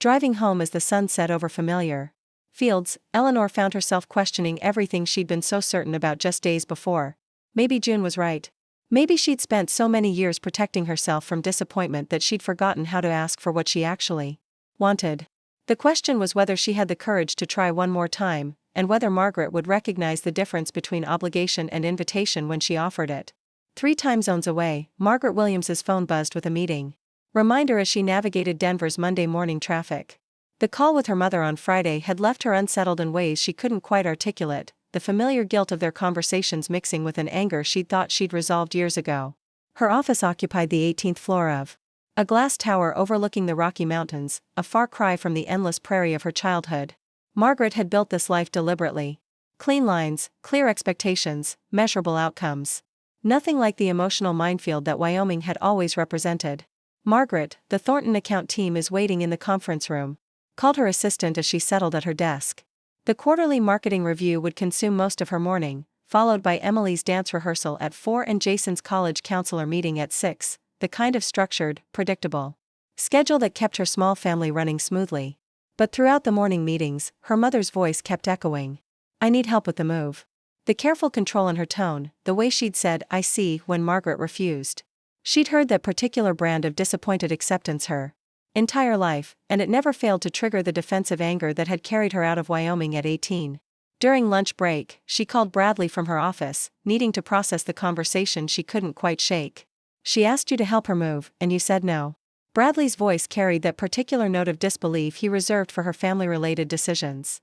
Driving home as the sun set over familiar fields, Eleanor found herself questioning everything she'd been so certain about just days before. Maybe June was right. Maybe she'd spent so many years protecting herself from disappointment that she'd forgotten how to ask for what she actually wanted. The question was whether she had the courage to try one more time, and whether Margaret would recognize the difference between obligation and invitation when she offered it. 3 time zones away, Margaret Williams's phone buzzed with a meeting reminder as she navigated Denver's Monday morning traffic. The call with her mother on Friday had left her unsettled in ways she couldn't quite articulate, the familiar guilt of their conversations mixing with an anger she'd thought she'd resolved years ago. Her office occupied the 18th floor of a glass tower overlooking the Rocky Mountains, a far cry from the endless prairie of her childhood. Margaret had built this life deliberately. Clean lines, clear expectations, measurable outcomes. Nothing like the emotional minefield that Wyoming had always represented. Margaret, the Thornton account team is waiting in the conference room, called her assistant as she settled at her desk. The quarterly marketing review would consume most of her morning, followed by Emily's dance rehearsal at 4 and Jason's college counselor meeting at 6, the kind of structured, predictable schedule that kept her small family running smoothly. But throughout the morning meetings, her mother's voice kept echoing. I need help with the move. The careful control in her tone, the way she'd said, I see, when Margaret refused. She'd heard that particular brand of disappointed acceptance her entire life, and it never failed to trigger the defensive anger that had carried her out of Wyoming at 18. During lunch break, she called Bradley from her office, needing to process the conversation she couldn't quite shake. She asked you to help her move, and you said no. Bradley's voice carried that particular note of disbelief he reserved for her family-related decisions.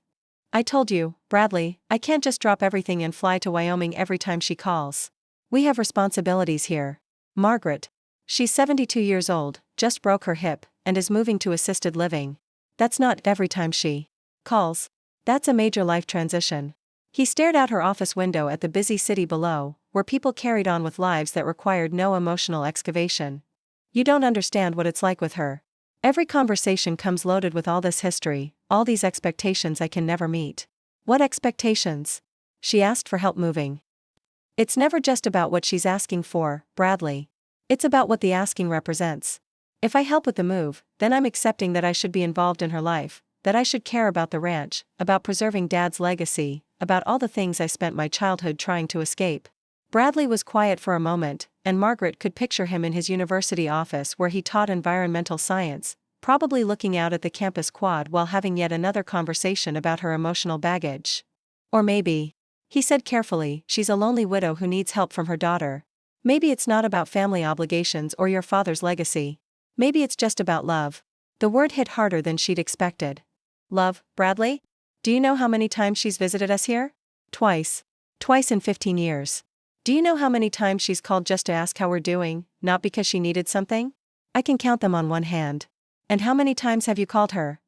I told you, Bradley, I can't just drop everything and fly to Wyoming every time she calls. We have responsibilities here. Margaret. She's 72 years old, just broke her hip, and is moving to assisted living. That's not every time she calls. That's a major life transition. He stared out her office window at the busy city below, where people carried on with lives that required no emotional excavation. You don't understand what it's like with her. Every conversation comes loaded with all this history, all these expectations I can never meet. What expectations? She asked for help moving. It's never just about what she's asking for, Bradley. It's about what the asking represents. If I help with the move, then I'm accepting that I should be involved in her life, that I should care about the ranch, about preserving Dad's legacy, about all the things I spent my childhood trying to escape. Bradley was quiet for a moment, and Margaret could picture him in his university office where he taught environmental science, probably looking out at the campus quad while having yet another conversation about her emotional baggage. Or maybe, he said carefully, she's a lonely widow who needs help from her daughter. Maybe it's not about family obligations or your father's legacy. Maybe it's just about love. The word hit harder than she'd expected. Love, Bradley? Do you know how many times she's visited us here? Twice. Twice in 15 years. Do you know how many times she's called just to ask how we're doing, not because she needed something? I can count them on one hand. And how many times have you called her?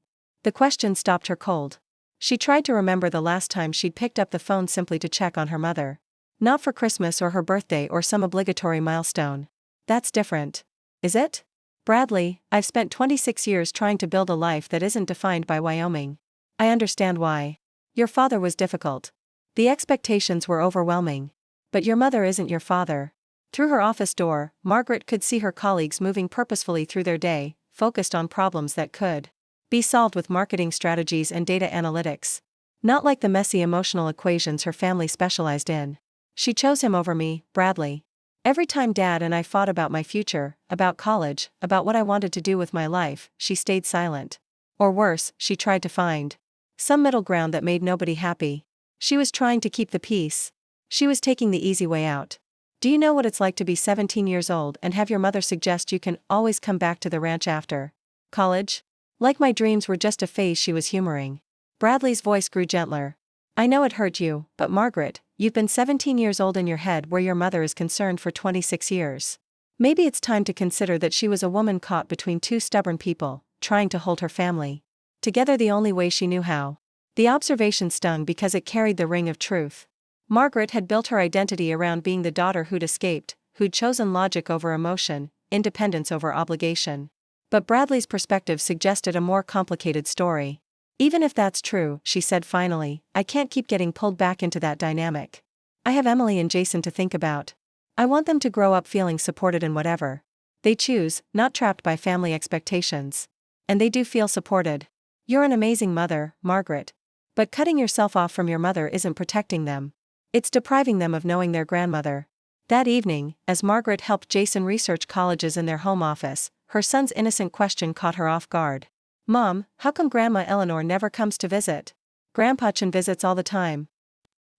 The question stopped her cold. She tried to remember the last time she'd picked up the phone simply to check on her mother. Not for Christmas or her birthday or some obligatory milestone. That's different. Is it? Bradley, I've spent 26 years trying to build a life that isn't defined by Wyoming. I understand why. Your father was difficult. The expectations were overwhelming. But your mother isn't your father. Through her office door, Margaret could see her colleagues moving purposefully through their day, focused on problems that could be solved with marketing strategies and data analytics. Not like the messy emotional equations her family specialized in. She chose him over me, Bradley. Every time Dad and I fought about my future, about college, about what I wanted to do with my life, she stayed silent. Or worse, she tried to find Some middle ground that made nobody happy. She was trying to keep the peace. She was taking the easy way out. Do you know what it's like to be 17 years old and have your mother suggest you can always come back to the ranch after college? Like my dreams were just a phase, she was humoring. Bradley's voice grew gentler. I know it hurt you, but Margaret, you've been 17 years old in your head where your mother is concerned for 26 years. Maybe it's time to consider that she was a woman caught between two stubborn people, trying to hold her family together the only way she knew how. The observation stung because it carried the ring of truth. Margaret had built her identity around being the daughter who'd escaped, who'd chosen logic over emotion, independence over obligation. But Bradley's perspective suggested a more complicated story. Even if that's true, she said finally, I can't keep getting pulled back into that dynamic. I have Emily and Jason to think about. I want them to grow up feeling supported in whatever they choose, not trapped by family expectations. And they do feel supported. You're an amazing mother, Margaret. But cutting yourself off from your mother isn't protecting them. It's depriving them of knowing their grandmother. That evening, as Margaret helped Jason research colleges in their home office, her son's innocent question caught her off guard. Mom, how come Grandma Eleanor never comes to visit? Grandpa Chan visits all the time.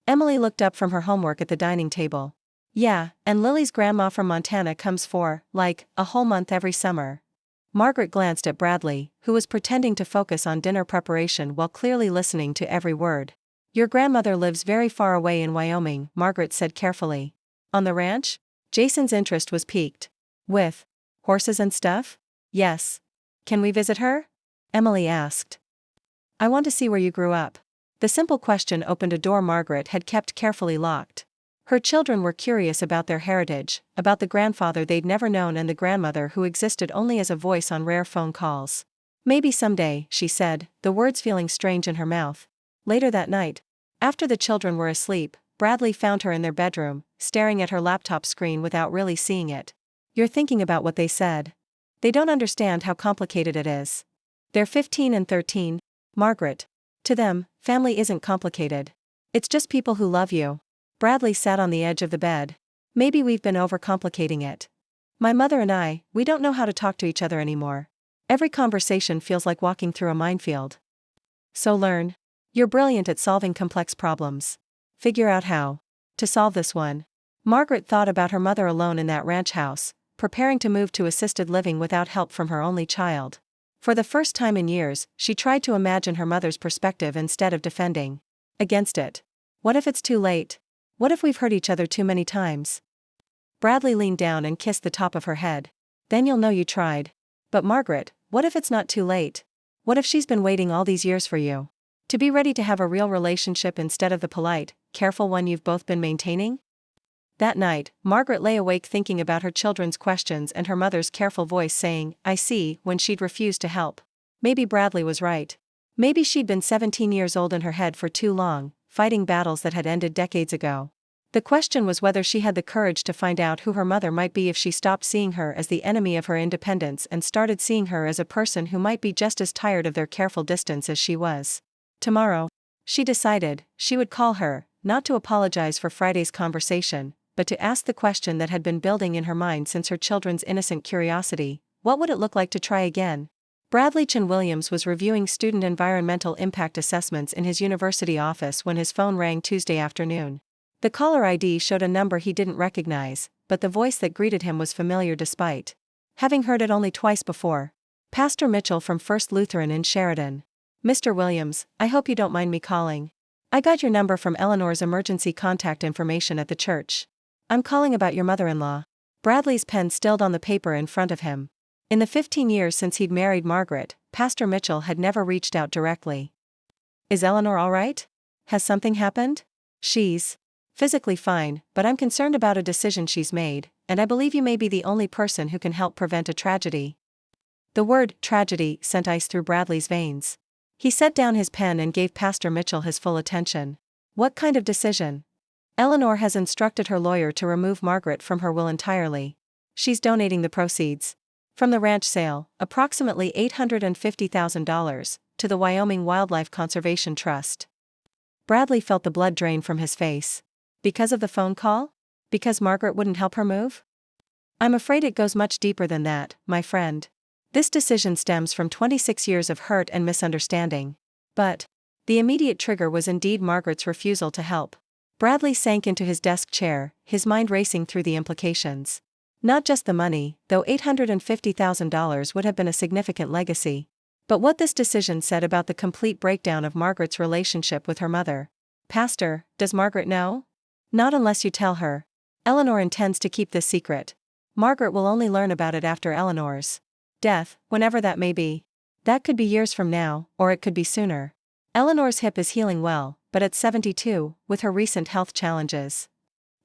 Emily looked up from her homework at the dining table. Yeah, and Lily's grandma from Montana comes for, like, a whole month every summer. Margaret glanced at Bradley, who was pretending to focus on dinner preparation while clearly listening to every word. Your grandmother lives very far away in Wyoming, Margaret said carefully. On the ranch? Jason's interest was piqued. With horses and stuff? Yes. Can we visit her? Emily asked. I want to see where you grew up. The simple question opened a door Margaret had kept carefully locked. Her children were curious about their heritage, about the grandfather they'd never known and the grandmother who existed only as a voice on rare phone calls. Maybe someday, she said, the words feeling strange in her mouth. Later that night, after the children were asleep, Bradley found her in their bedroom, staring at her laptop screen without really seeing it. You're thinking about what they said. They don't understand how complicated it is. They're 15 and 13, Margaret. To them, family isn't complicated. It's just people who love you. Bradley sat on the edge of the bed. Maybe we've been overcomplicating it. My mother and I, we don't know how to talk to each other anymore. Every conversation feels like walking through a minefield. So learn. You're brilliant at solving complex problems. Figure out how to solve this one. Margaret thought about her mother alone in that ranch house, preparing to move to assisted living without help from her only child. For the first time in years, she tried to imagine her mother's perspective instead of defending against it. What if it's too late? What if we've hurt each other too many times? Bradley leaned down and kissed the top of her head. Then you'll know you tried. But Margaret, what if it's not too late? What if she's been waiting all these years for you to be ready to have a real relationship instead of the polite, careful one you've both been maintaining? That night, Margaret lay awake thinking about her children's questions and her mother's careful voice saying, I see, when she'd refused to help. Maybe Bradley was right. Maybe she'd been 17 years old in her head for too long, fighting battles that had ended decades ago. The question was whether she had the courage to find out who her mother might be if she stopped seeing her as the enemy of her independence and started seeing her as a person who might be just as tired of their careful distance as she was. Tomorrow, she decided, she would call her, not to apologize for Friday's conversation, but to ask the question that had been building in her mind since her children's innocent curiosity: what would it look like to try again? Bradley Chan Williams was reviewing student environmental impact assessments in his university office when his phone rang Tuesday afternoon. The caller ID showed a number he didn't recognize, but the voice that greeted him was familiar despite having heard it only twice before. Pastor Mitchell from First Lutheran in Sheridan. Mr. Williams, I hope you don't mind me calling. I got your number from Eleanor's emergency contact information at the church. I'm calling about your mother-in-law. Bradley's pen stilled on the paper in front of him. In the 15 years since he'd married Margaret, Pastor Mitchell had never reached out directly. Is Eleanor all right? Has something happened? She's physically fine, but I'm concerned about a decision she's made, and I believe you may be the only person who can help prevent a tragedy. The word tragedy sent ice through Bradley's veins. He set down his pen and gave Pastor Mitchell his full attention. What kind of decision? Eleanor has instructed her lawyer to remove Margaret from her will entirely. She's donating the proceeds from the ranch sale, approximately $850,000, to the Wyoming Wildlife Conservation Trust. Bradley felt the blood drain from his face. Because of the phone call? Because Margaret wouldn't help her move? I'm afraid it goes much deeper than that, my friend. This decision stems from 26 years of hurt and misunderstanding. But The immediate trigger was indeed Margaret's refusal to help. Bradley sank into his desk chair, his mind racing through the implications. Not just the money, though $850,000 would have been a significant legacy. But what this decision said about the complete breakdown of Margaret's relationship with her mother. Pastor, does Margaret know? Not unless you tell her. Eleanor intends to keep this secret. Margaret will only learn about it after Eleanor's death, whenever that may be. That could be years from now, or it could be sooner. Eleanor's hip is healing well, but at 72, with her recent health challenges.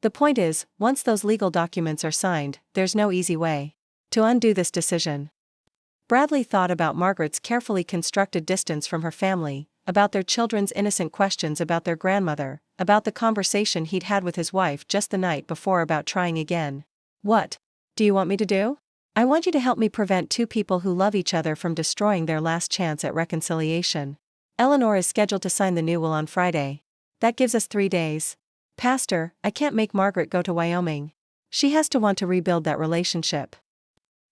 The point is, once those legal documents are signed, there's no easy way to undo this decision. Bradley thought about Margaret's carefully constructed distance from her family, about their children's innocent questions about their grandmother, about the conversation he'd had with his wife just the night before about trying again. What do you want me to do? I want you to help me prevent two people who love each other from destroying their last chance at reconciliation. Eleanor is scheduled to sign the new will on Friday. That gives us 3 days. Pastor, I can't make Margaret go to Wyoming. She has to want to rebuild that relationship.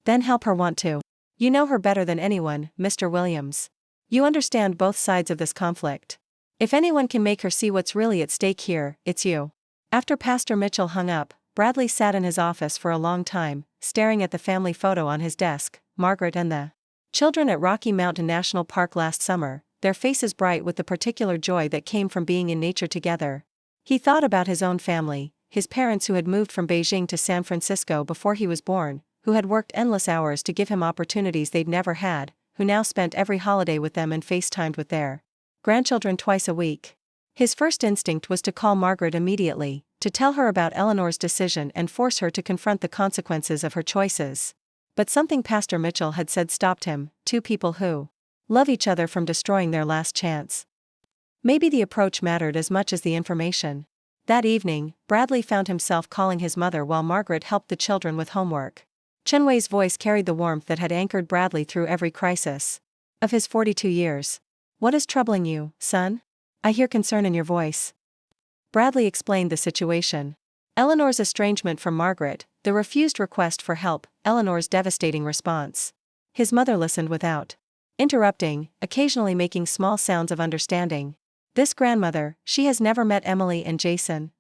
Then help her want to. You know her better than anyone, Mr. Williams. You understand both sides of this conflict. If anyone can make her see what's really at stake here, it's you. After Pastor Mitchell hung up, Bradley sat in his office for a long time, staring at the family photo on his desk, Margaret and the children at Rocky Mountain National Park last summer, their faces bright with the particular joy that came from being in nature together. He thought about his own family, his parents who had moved from Beijing to San Francisco before he was born, who had worked endless hours to give him opportunities they'd never had, who now spent every holiday with them and FaceTimed with their grandchildren twice a week. His first instinct was to call Margaret immediately, to tell her about Eleanor's decision and force her to confront the consequences of her choices. But something Pastor Mitchell had said stopped him, two people who love each other from destroying their last chance. Maybe the approach mattered as much as the information. That evening, Bradley found himself calling his mother while Margaret helped the children with homework. Chen Wei's voice carried the warmth that had anchored Bradley through every crisis of his 42 years. What is troubling you, son? I hear concern in your voice. Bradley explained the situation. Eleanor's estrangement from Margaret, the refused request for help, Eleanor's devastating response. His mother listened without interrupting, occasionally making small sounds of understanding. This grandmother, she has never met Emily and Jason?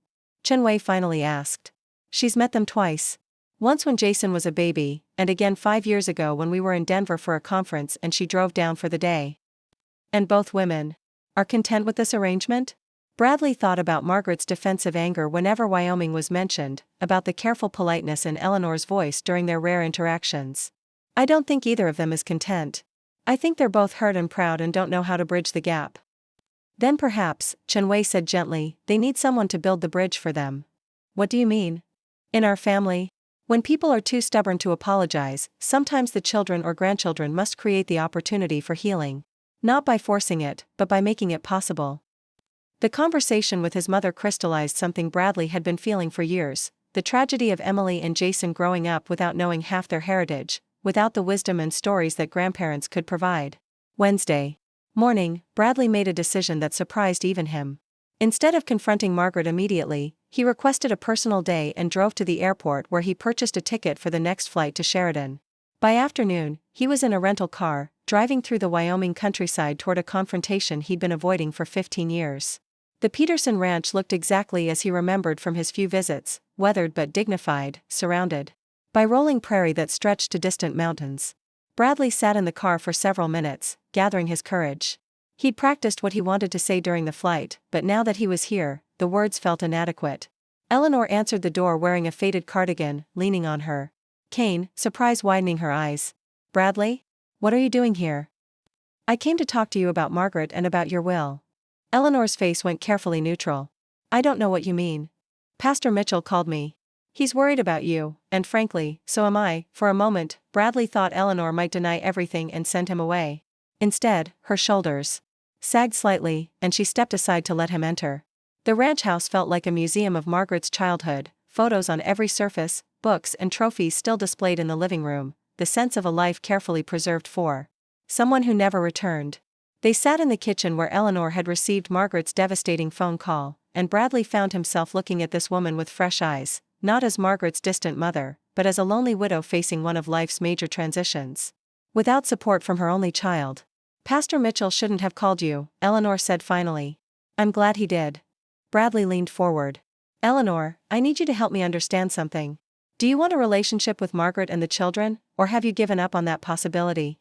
Chen Wei finally asked. She's met them twice. Once when Jason was a baby, and again 5 years ago when we were in Denver for a conference and she drove down for the day. And both women are content with this arrangement? Bradley thought about Margaret's defensive anger whenever Wyoming was mentioned, about the careful politeness in Eleanor's voice during their rare interactions. I don't think either of them is content. I think they're both hurt and proud and don't know how to bridge the gap. Then perhaps, Chen Wei said gently, they need someone to build the bridge for them. What do you mean? In our family? When people are too stubborn to apologize, sometimes the children or grandchildren must create the opportunity for healing. Not by forcing it, but by making it possible. The conversation with his mother crystallized something Bradley had been feeling for years, the tragedy of Emily and Jason growing up without knowing half their heritage, without the wisdom and stories that grandparents could provide. Wednesday morning, Bradley made a decision that surprised even him. Instead of confronting Margaret immediately, he requested a personal day and drove to the airport where he purchased a ticket for the next flight to Sheridan. By afternoon, he was in a rental car, driving through the Wyoming countryside toward a confrontation he'd been avoiding for 15 years. The Peterson ranch looked exactly as he remembered from his few visits, weathered but dignified, surrounded by rolling prairie that stretched to distant mountains. Bradley sat in the car for several minutes, gathering his courage. He'd practiced what he wanted to say during the flight, but now that he was here, the words felt inadequate. Eleanor answered the door wearing a faded cardigan, leaning on her cane, surprise widening her eyes. Bradley? What are you doing here? I came to talk to you about Margaret and about your will. Eleanor's face went carefully neutral. I don't know what you mean. Pastor Mitchell called me. He's worried about you, and frankly, so am I. For a moment, Bradley thought Eleanor might deny everything and send him away. Instead, her shoulders sagged slightly, and she stepped aside to let him enter. The ranch house felt like a museum of Margaret's childhood, photos on every surface, books and trophies still displayed in the living room, the sense of a life carefully preserved for someone who never returned. They sat in the kitchen where Eleanor had received Margaret's devastating phone call, and Bradley found himself looking at this woman with fresh eyes, not as Margaret's distant mother, but as a lonely widow facing one of life's major transitions. Without support from her only child. Pastor Mitchell shouldn't have called you, Eleanor said finally. I'm glad he did. Bradley leaned forward. Eleanor, I need you to help me understand something. Do you want a relationship with Margaret and the children, or have you given up on that possibility?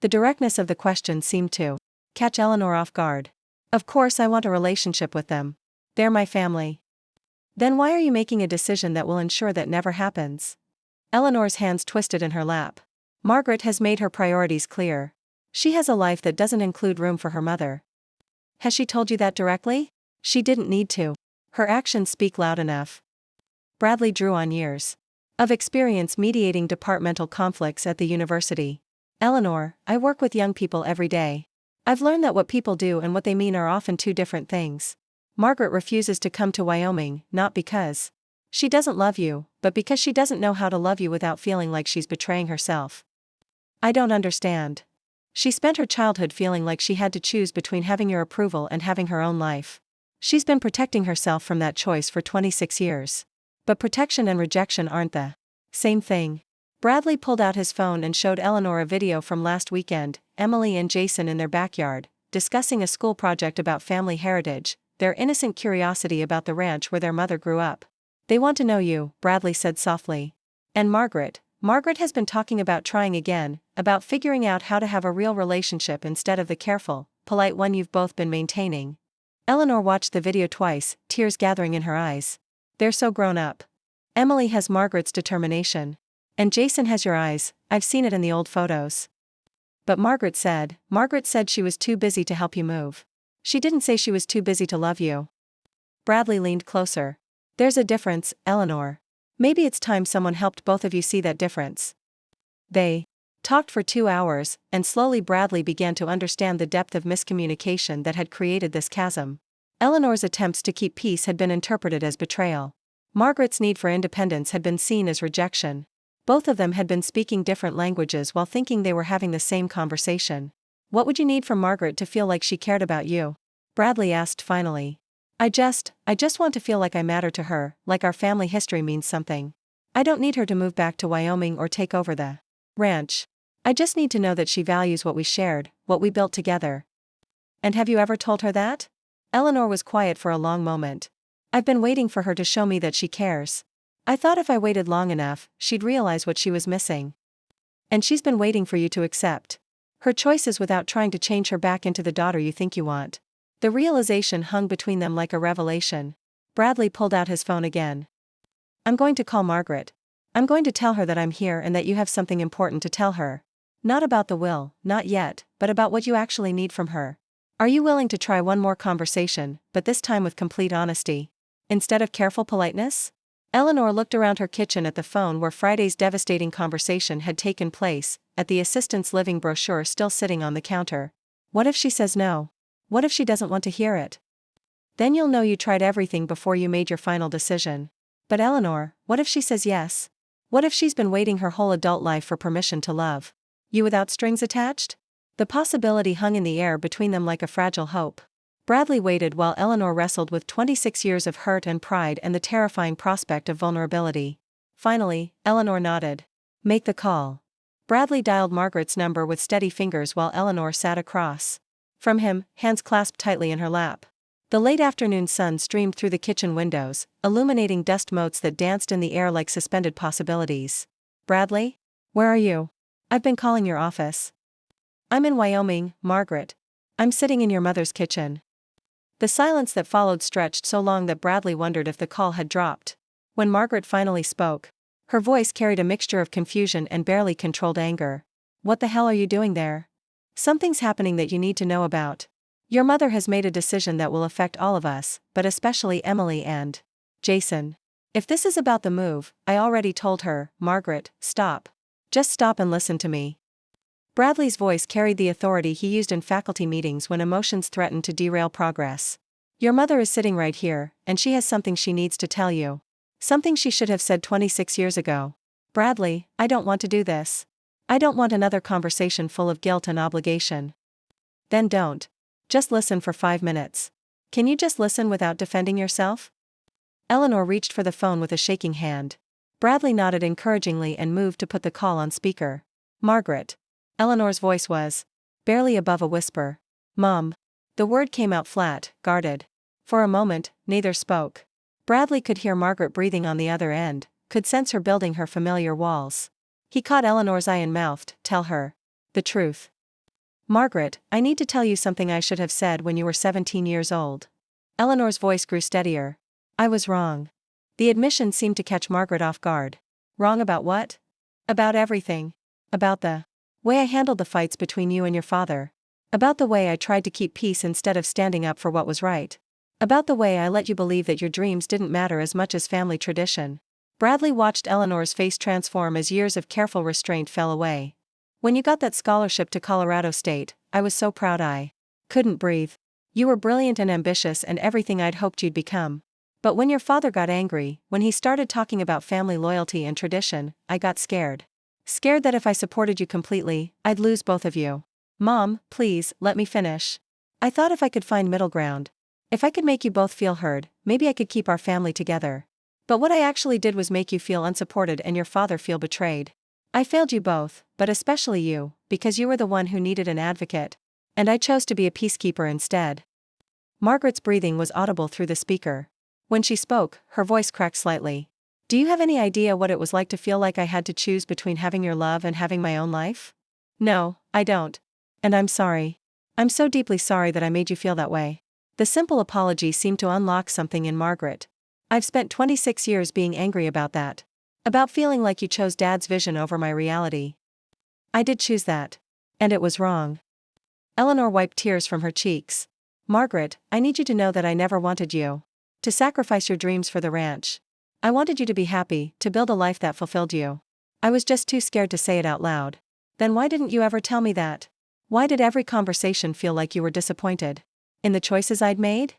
The directness of the question seemed to catch Eleanor off guard. Of course I want a relationship with them. They're my family. Then why are you making a decision that will ensure that never happens? Eleanor's hands twisted in her lap. Margaret has made her priorities clear. She has a life that doesn't include room for her mother. Has she told you that directly? She didn't need to. Her actions speak loud enough. Bradley drew on years of experience mediating departmental conflicts at the university. Eleanor, I work with young people every day. I've learned that what people do and what they mean are often two different things. Margaret refuses to come to Wyoming, not because she doesn't love you, but because she doesn't know how to love you without feeling like she's betraying herself. I don't understand. She spent her childhood feeling like she had to choose between having your approval and having her own life. She's been protecting herself from that choice for 26 years. But protection and rejection aren't the same thing. Bradley pulled out his phone and showed Eleanor a video from last weekend, Emily and Jason in their backyard, discussing a school project about family heritage, their innocent curiosity about the ranch where their mother grew up. They want to know you, Bradley said softly. And Margaret has been talking about trying again, about figuring out how to have a real relationship instead of the careful, polite one you've both been maintaining. Eleanor watched the video twice, tears gathering in her eyes. They're so grown up. Emily has Margaret's determination. And Jason has your eyes, I've seen it in the old photos. But Margaret said she was too busy to help you move. She didn't say she was too busy to love you. Bradley leaned closer. There's a difference, Eleanor. Maybe it's time someone helped both of you see that difference. They talked for 2 hours, and slowly Bradley began to understand the depth of miscommunication that had created this chasm. Eleanor's attempts to keep peace had been interpreted as betrayal. Margaret's need for independence had been seen as rejection. Both of them had been speaking different languages while thinking they were having the same conversation. What would you need from Margaret to feel like she cared about you? Bradley asked finally. I just want to feel like I matter to her, like our family history means something. I don't need her to move back to Wyoming or take over the ranch. I just need to know that she values what we shared, what we built together. And have you ever told her that? Eleanor was quiet for a long moment. I've been waiting for her to show me that she cares. I thought if I waited long enough, she'd realize what she was missing. And she's been waiting for you to accept her choices without trying to change her back into the daughter you think you want. The realization hung between them like a revelation. Bradley pulled out his phone again. I'm going to call Margaret. I'm going to tell her that I'm here and that you have something important to tell her. Not about the will, not yet, but about what you actually need from her. Are you willing to try one more conversation, but this time with complete honesty? Instead of careful politeness? Eleanor looked around her kitchen at the phone where Friday's devastating conversation had taken place, at the assistant's living brochure still sitting on the counter. What if she says no? What if she doesn't want to hear it? Then you'll know you tried everything before you made your final decision. But Eleanor, what if she says yes? What if she's been waiting her whole adult life for permission to love you without strings attached? The possibility hung in the air between them like a fragile hope. Bradley waited while Eleanor wrestled with 26 years of hurt and pride and the terrifying prospect of vulnerability. Finally, Eleanor nodded. Make the call. Bradley dialed Margaret's number with steady fingers while Eleanor sat across from him, hands clasped tightly in her lap. The late afternoon sun streamed through the kitchen windows, illuminating dust motes that danced in the air like suspended possibilities. Bradley? Where are you? I've been calling your office. I'm in Wyoming, Margaret. I'm sitting in your mother's kitchen. The silence that followed stretched so long that Bradley wondered if the call had dropped. When Margaret finally spoke, her voice carried a mixture of confusion and barely controlled anger. What the hell are you doing there? Something's happening that you need to know about. Your mother has made a decision that will affect all of us, but especially Emily and Jason. If this is about the move, I already told her. Margaret, stop. Just stop and listen to me. Bradley's voice carried the authority he used in faculty meetings when emotions threatened to derail progress. Your mother is sitting right here, and she has something she needs to tell you. Something she should have said 26 years ago. Bradley, I don't want to do this. I don't want another conversation full of guilt and obligation. Then don't. Just listen for 5 minutes. Can you just listen without defending yourself? Eleanor reached for the phone with a shaking hand. Bradley nodded encouragingly and moved to put the call on speaker. Margaret. Eleanor's voice was barely above a whisper. Mom. The word came out flat, guarded. For a moment, neither spoke. Bradley could hear Margaret breathing on the other end, could sense her building her familiar walls. He caught Eleanor's eye and mouthed, "Tell her the truth." "Margaret, I need to tell you something I should have said when you were 17 years old." Eleanor's voice grew steadier. "I was wrong." The admission seemed to catch Margaret off guard. "Wrong about what?" "About everything. About the way I handled the fights between you and your father. About the way I tried to keep peace instead of standing up for what was right. About the way I let you believe that your dreams didn't matter as much as family tradition." Bradley watched Eleanor's face transform as years of careful restraint fell away. "When you got that scholarship to Colorado State, I was so proud I couldn't breathe. You were brilliant and ambitious and everything I'd hoped you'd become. But when your father got angry, when he started talking about family loyalty and tradition, I got scared. Scared that if I supported you completely, I'd lose both of you." "Mom, please, let me finish. I thought if I could find middle ground, if I could make you both feel heard, maybe I could keep our family together. But what I actually did was make you feel unsupported and your father feel betrayed. I failed you both, but especially you, because you were the one who needed an advocate. And I chose to be a peacekeeper instead." Margaret's breathing was audible through the speaker. When she spoke, her voice cracked slightly. "Do you have any idea what it was like to feel like I had to choose between having your love and having my own life?" "No, I don't. And I'm sorry. I'm so deeply sorry that I made you feel that way." The simple apology seemed to unlock something in Margaret. "I've spent 26 years being angry about that. About feeling like you chose Dad's vision over my reality. I did choose that. And it was wrong." Eleanor wiped tears from her cheeks. "Margaret, I need you to know that I never wanted you to sacrifice your dreams for the ranch. I wanted you to be happy, to build a life that fulfilled you. I was just too scared to say it out loud." "Then why didn't you ever tell me that? Why did every conversation feel like you were disappointed in the choices I'd made?"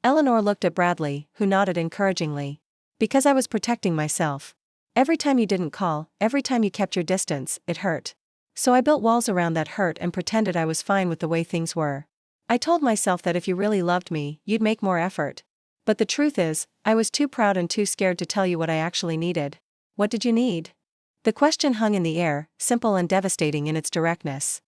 Eleanor looked at Bradley, who nodded encouragingly. "Because I was protecting myself. Every time you didn't call, every time you kept your distance, it hurt. So I built walls around that hurt and pretended I was fine with the way things were. I told myself that if you really loved me, you'd make more effort. But the truth is, I was too proud and too scared to tell you what I actually needed." "What did you need?" The question hung in the air, simple and devastating in its directness.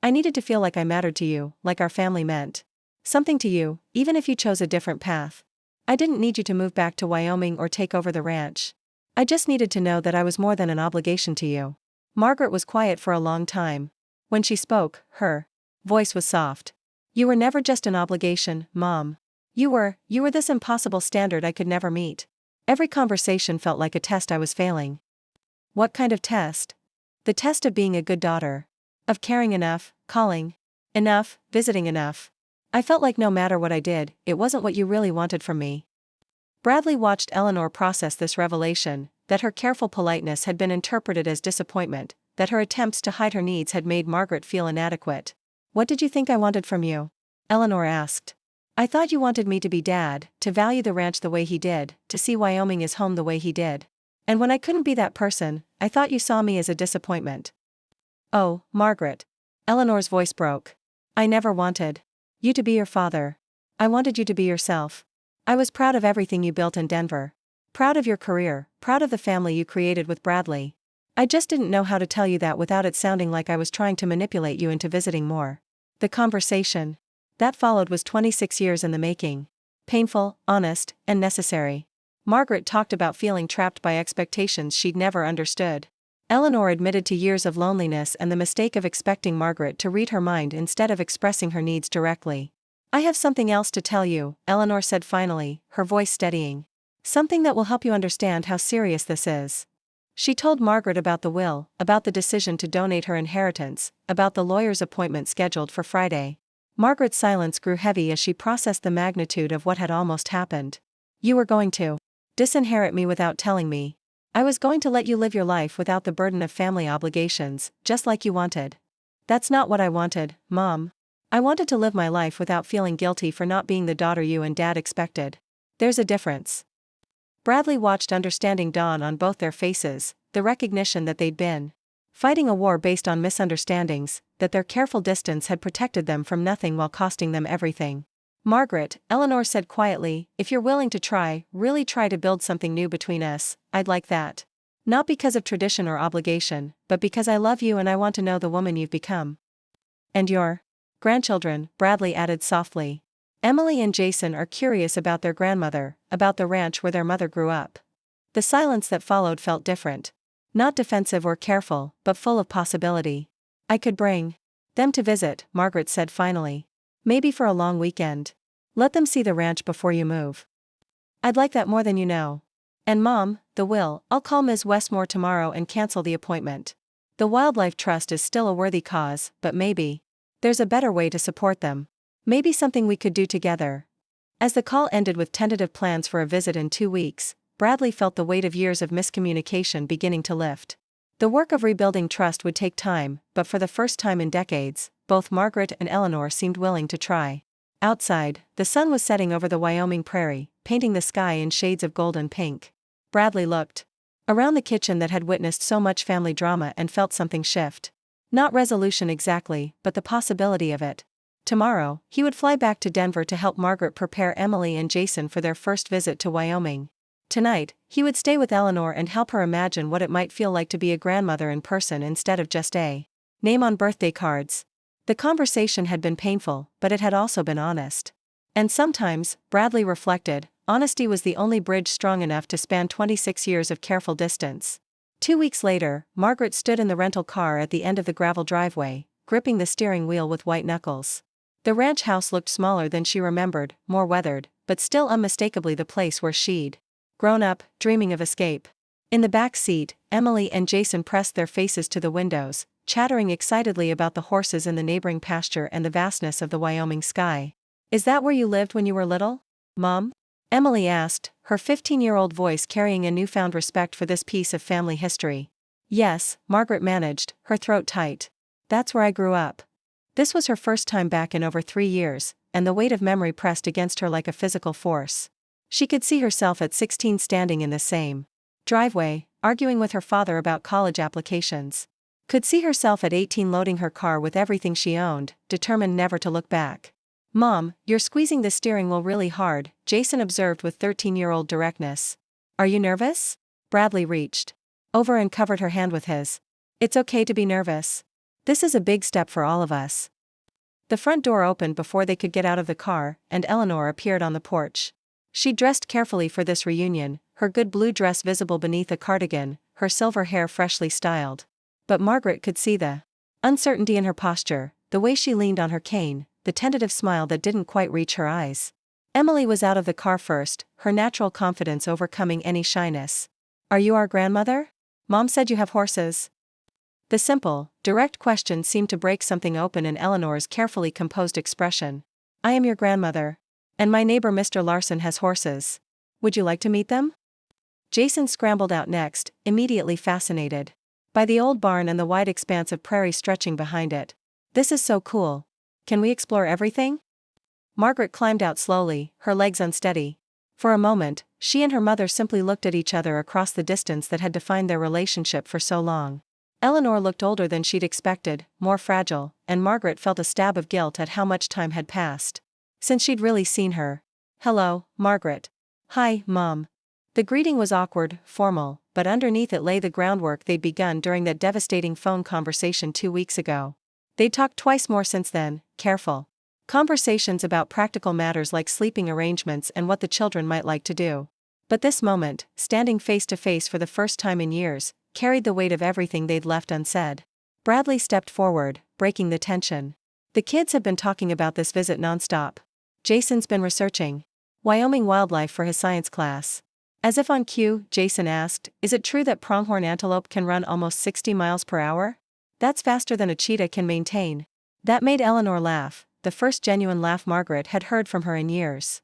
"I needed to feel like I mattered to you, like our family meant something to you, even if you chose a different path. I didn't need you to move back to Wyoming or take over the ranch. I just needed to know that I was more than an obligation to you." Margaret was quiet for a long time. When she spoke, her voice was soft. "You were never just an obligation, Mom. You were this impossible standard I could never meet. Every conversation felt like a test I was failing." "What kind of test?" "The test of being a good daughter. Of caring enough, calling enough, visiting enough. I felt like no matter what I did, it wasn't what you really wanted from me." Bradley watched Eleanor process this revelation, that her careful politeness had been interpreted as disappointment, that her attempts to hide her needs had made Margaret feel inadequate. "What did you think I wanted from you?" Eleanor asked. "I thought you wanted me to be Dad, to value the ranch the way he did, to see Wyoming as home the way he did. And when I couldn't be that person, I thought you saw me as a disappointment." "Oh, Margaret." Eleanor's voice broke. "I never wanted you to be your father. I wanted you to be yourself. I was proud of everything you built in Denver. Proud of your career, proud of the family you created with Bradley. I just didn't know how to tell you that without it sounding like I was trying to manipulate you into visiting more." The conversation that followed was 26 years in the making. Painful, honest, and necessary. Margaret talked about feeling trapped by expectations she'd never understood. Eleanor admitted to years of loneliness and the mistake of expecting Margaret to read her mind instead of expressing her needs directly. "I have something else to tell you," Eleanor said finally, her voice steadying. "Something that will help you understand how serious this is." She told Margaret about the will, about the decision to donate her inheritance, about the lawyer's appointment scheduled for Friday. Margaret's silence grew heavy as she processed the magnitude of what had almost happened. "You were going to disinherit me without telling me. I was going to let you live your life without the burden of family obligations, just like you wanted." "That's not what I wanted, Mom. I wanted to live my life without feeling guilty for not being the daughter you and Dad expected. There's a difference." Bradley watched understanding dawn on both their faces, the recognition that they'd been fighting a war based on misunderstandings, that their careful distance had protected them from nothing while costing them everything. "Margaret," Eleanor said quietly, "if you're willing to try, really try to build something new between us, I'd like that. Not because of tradition or obligation, but because I love you and I want to know the woman you've become." And your grandchildren, Bradley added softly. Emily and Jason are curious about their grandmother, about the ranch where their mother grew up. The silence that followed felt different. Not defensive or careful, but full of possibility. I could bring them to visit, Margaret said finally. Maybe for a long weekend. Let them see the ranch before you move. I'd like that more than you know. And Mom, the will, I'll call Ms. Westmore tomorrow and cancel the appointment. The Wildlife Trust is still a worthy cause, but maybe there's a better way to support them. Maybe something we could do together. As the call ended with tentative plans for a visit in 2 weeks, Bradley felt the weight of years of miscommunication beginning to lift. The work of rebuilding trust would take time, but for the first time in decades, both Margaret and Eleanor seemed willing to try. Outside, the sun was setting over the Wyoming prairie, painting the sky in shades of gold and pink. Bradley looked around the kitchen that had witnessed so much family drama and felt something shift. Not resolution exactly, but the possibility of it. Tomorrow, he would fly back to Denver to help Margaret prepare Emily and Jason for their first visit to Wyoming. Tonight, he would stay with Eleanor and help her imagine what it might feel like to be a grandmother in person instead of just a name on birthday cards. The conversation had been painful, but it had also been honest. And sometimes, Bradley reflected, honesty was the only bridge strong enough to span 26 years of careful distance. 2 weeks later, Margaret stood in the rental car at the end of the gravel driveway, gripping the steering wheel with white knuckles. The ranch house looked smaller than she remembered, more weathered, but still unmistakably the place where she'd grown up, dreaming of escape. In the back seat, Emily and Jason pressed their faces to the windows, chattering excitedly about the horses in the neighboring pasture and the vastness of the Wyoming sky. Is that where you lived when you were little, Mom? Emily asked, her 15-year-old voice carrying a newfound respect for this piece of family history. Yes, Margaret managed, her throat tight. That's where I grew up. This was her first time back in over 3 years, and the weight of memory pressed against her like a physical force. She could see herself at 16 standing in the same driveway, arguing with her father about college applications. Could see herself at 18 loading her car with everything she owned, determined never to look back. Mom, you're squeezing the steering wheel really hard, Jason observed with 13-year-old directness. Are you nervous? Bradley reached over and covered her hand with his. It's okay to be nervous. This is a big step for all of us. The front door opened before they could get out of the car, and Eleanor appeared on the porch. She dressed carefully for this reunion, her good blue dress visible beneath a cardigan, her silver hair freshly styled. But Margaret could see the uncertainty in her posture, the way she leaned on her cane, the tentative smile that didn't quite reach her eyes. Emily was out of the car first, her natural confidence overcoming any shyness. Are you our grandmother? Mom said you have horses. The simple, direct question seemed to break something open in Eleanor's carefully composed expression. I am your grandmother. And my neighbor Mr. Larson has horses. Would you like to meet them? Jason scrambled out next, immediately fascinated by the old barn and the wide expanse of prairie stretching behind it. This is so cool. Can we explore everything? Margaret climbed out slowly, her legs unsteady. For a moment, she and her mother simply looked at each other across the distance that had defined their relationship for so long. Eleanor looked older than she'd expected, more fragile, and Margaret felt a stab of guilt at how much time had passed since she'd really seen her. Hello, Margaret. Hi, Mom. The greeting was awkward, formal, but underneath it lay the groundwork they'd begun during that devastating phone conversation 2 weeks ago. They'd talked twice more since then, careful conversations about practical matters like sleeping arrangements and what the children might like to do. But this moment, standing face to face for the first time in years, carried the weight of everything they'd left unsaid. Bradley stepped forward, breaking the tension. The kids had been talking about this visit nonstop. Jason's been researching Wyoming wildlife for his science class. As if on cue, Jason asked, is it true that pronghorn antelope can run almost 60 miles per hour? That's faster than a cheetah can maintain. That made Eleanor laugh, the first genuine laugh Margaret had heard from her in years.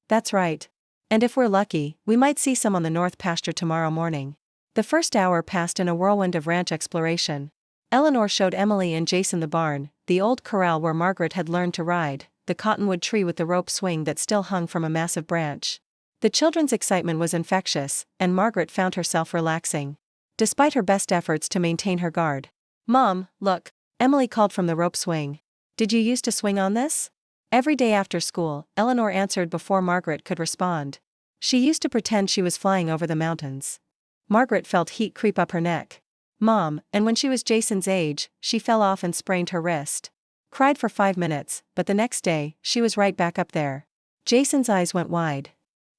That's right. And if we're lucky, we might see some on the north pasture tomorrow morning. The first hour passed in a whirlwind of ranch exploration. Eleanor showed Emily and Jason the barn, the old corral where Margaret had learned to ride, the cottonwood tree with the rope swing that still hung from a massive branch. The children's excitement was infectious, and Margaret found herself relaxing, despite her best efforts to maintain her guard. Mom, look, Emily called from the rope swing. Did you used to swing on this? Every day after school, Eleanor answered before Margaret could respond. She used to pretend she was flying over the mountains. Margaret felt heat creep up her neck. Mom, and when she was Jason's age, she fell off and sprained her wrist. Cried for 5 minutes, but the next day, she was right back up there. Jason's eyes went wide.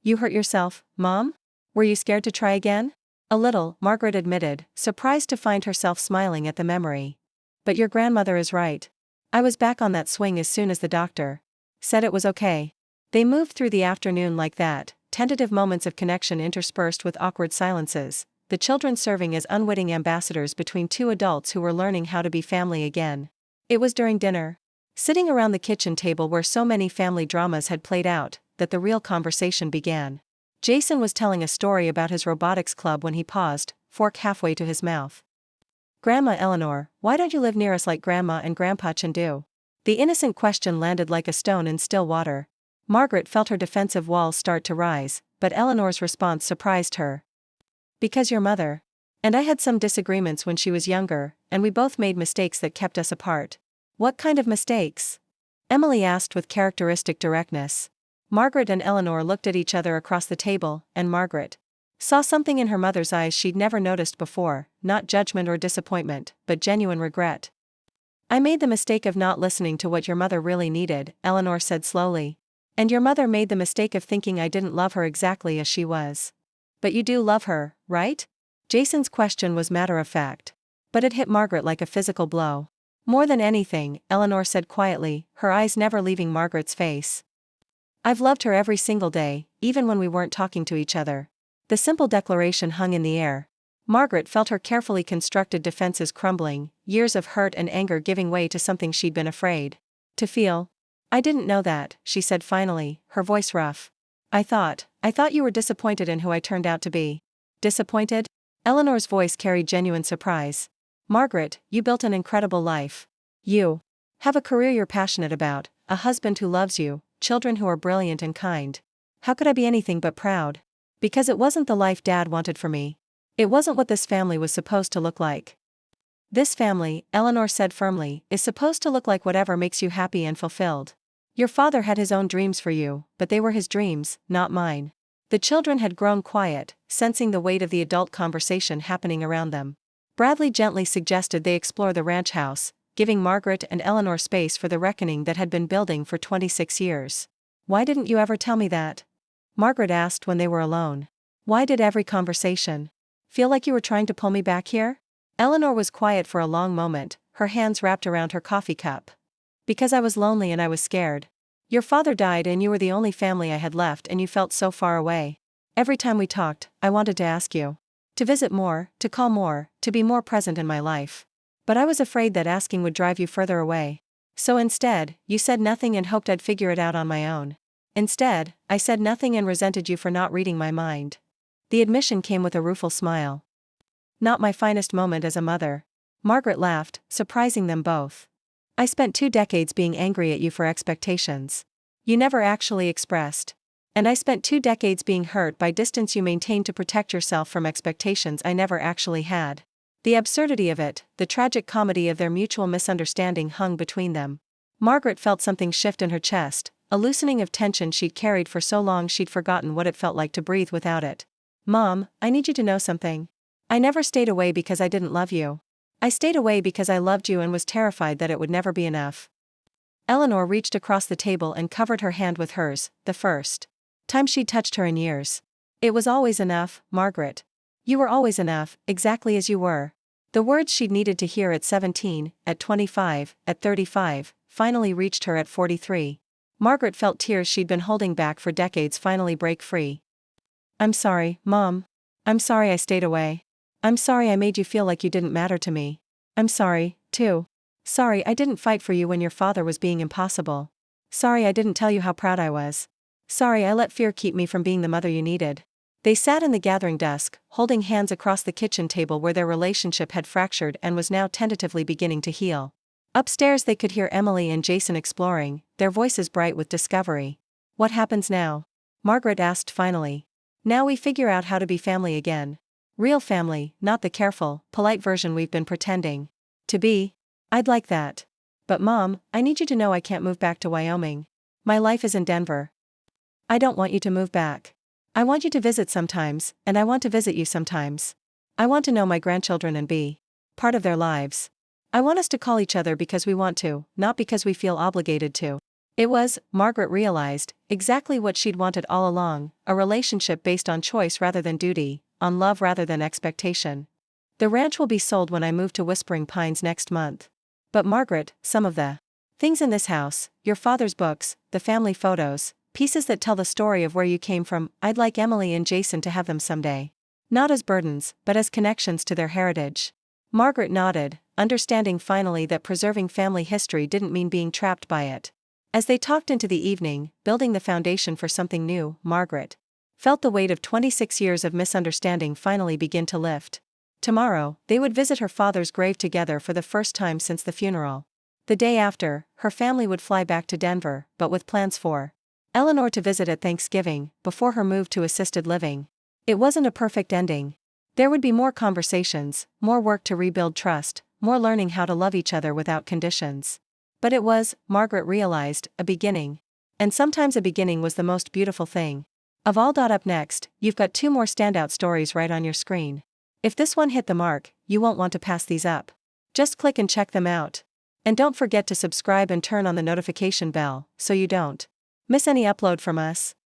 You hurt yourself, Mom? Were you scared to try again? A little, Margaret admitted, surprised to find herself smiling at the memory. But your grandmother is right. I was back on that swing as soon as the doctor said it was okay. They moved through the afternoon like that, tentative moments of connection interspersed with awkward silences, the children serving as unwitting ambassadors between two adults who were learning how to be family again. It was during dinner, sitting around the kitchen table where so many family dramas had played out, that the real conversation began. Jason was telling a story about his robotics club when he paused, fork halfway to his mouth. Grandma Eleanor, why don't you live near us like Grandma and Grandpa Chan do? The innocent question landed like a stone in still water. Margaret felt her defensive walls start to rise, but Eleanor's response surprised her. Because your mother and I had some disagreements when she was younger, and we both made mistakes that kept us apart. What kind of mistakes? Emily asked with characteristic directness. Margaret and Eleanor looked at each other across the table, and Margaret saw something in her mother's eyes she'd never noticed before, not judgment or disappointment, but genuine regret. I made the mistake of not listening to what your mother really needed, Eleanor said slowly. And your mother made the mistake of thinking I didn't love her exactly as she was. But you do love her, right? Jason's question was matter-of-fact. But it hit Margaret like a physical blow. More than anything, Eleanor said quietly, her eyes never leaving Margaret's face. I've loved her every single day, even when we weren't talking to each other. The simple declaration hung in the air. Margaret felt her carefully constructed defenses crumbling, years of hurt and anger giving way to something she'd been afraid to feel. I didn't know that, she said finally, her voice rough. I thought you were disappointed in who I turned out to be. Disappointed? Eleanor's voice carried genuine surprise. Margaret, you built an incredible life. You have a career you're passionate about, a husband who loves you, children who are brilliant and kind. How could I be anything but proud? Because it wasn't the life Dad wanted for me. It wasn't what this family was supposed to look like. This family, Eleanor said firmly, is supposed to look like whatever makes you happy and fulfilled. Your father had his own dreams for you, but they were his dreams, not mine. The children had grown quiet, sensing the weight of the adult conversation happening around them. Bradley gently suggested they explore the ranch house, giving Margaret and Eleanor space for the reckoning that had been building for 26 years. Why didn't you ever tell me that? Margaret asked when they were alone. Why did every conversation feel like you were trying to pull me back here? Eleanor was quiet for a long moment, her hands wrapped around her coffee cup. Because I was lonely and I was scared. Your father died and you were the only family I had left and you felt so far away. Every time we talked, I wanted to ask you to visit more, to call more, to be more present in my life. But I was afraid that asking would drive you further away. So instead, you said nothing and hoped I'd figure it out on my own. Instead, I said nothing and resented you for not reading my mind. The admission came with a rueful smile. Not my finest moment as a mother. Margaret laughed, surprising them both. I spent 2 decades being angry at you for expectations you never actually expressed. And I spent 2 decades being hurt by distance you maintained to protect yourself from expectations I never actually had. The absurdity of it, the tragic comedy of their mutual misunderstanding hung between them. Margaret felt something shift in her chest, a loosening of tension she'd carried for so long she'd forgotten what it felt like to breathe without it. Mom, I need you to know something. I never stayed away because I didn't love you. I stayed away because I loved you and was terrified that it would never be enough. Eleanor reached across the table and covered her hand with hers, the first time she'd touched her in years. It was always enough, Margaret. You were always enough, exactly as you were. The words she'd needed to hear at 17, at 25, at 35, finally reached her at 43. Margaret felt tears she'd been holding back for decades finally break free. I'm sorry, Mom. I'm sorry I stayed away. I'm sorry I made you feel like you didn't matter to me. I'm sorry, too. Sorry I didn't fight for you when your father was being impossible. Sorry I didn't tell you how proud I was. Sorry I let fear keep me from being the mother you needed. They sat in the gathering dusk, holding hands across the kitchen table where their relationship had fractured and was now tentatively beginning to heal. Upstairs they could hear Emily and Jason exploring, their voices bright with discovery. What happens now? Margaret asked finally. Now we figure out how to be family again. Real family, not the careful, polite version we've been pretending to be. I'd like that. But Mom, I need you to know I can't move back to Wyoming. My life is in Denver. I don't want you to move back. I want you to visit sometimes, and I want to visit you sometimes. I want to know my grandchildren and be part of their lives. I want us to call each other because we want to, not because we feel obligated to. It was, Margaret realized, exactly what she'd wanted all along, a relationship based on choice rather than duty, on love rather than expectation. The ranch will be sold when I move to Whispering Pines next month. But Margaret, some of the things in this house, your father's books, the family photos, pieces that tell the story of where you came from, I'd like Emily and Jason to have them someday. Not as burdens, but as connections to their heritage. Margaret nodded, understanding finally that preserving family history didn't mean being trapped by it. As they talked into the evening, building the foundation for something new, Margaret felt the weight of 26 years of misunderstanding finally begin to lift. Tomorrow, they would visit her father's grave together for the first time since the funeral. The day after, her family would fly back to Denver, but with plans for Eleanor to visit at Thanksgiving, before her move to assisted living. It wasn't a perfect ending. There would be more conversations, more work to rebuild trust, more learning how to love each other without conditions. But it was, Margaret realized, a beginning. And sometimes a beginning was the most beautiful thing of all. Up next, you've got 2 more standout stories right on your screen. If this one hit the mark, you won't want to pass these up. Just click and check them out. And don't forget to subscribe and turn on the notification bell, so you don't miss any upload from us.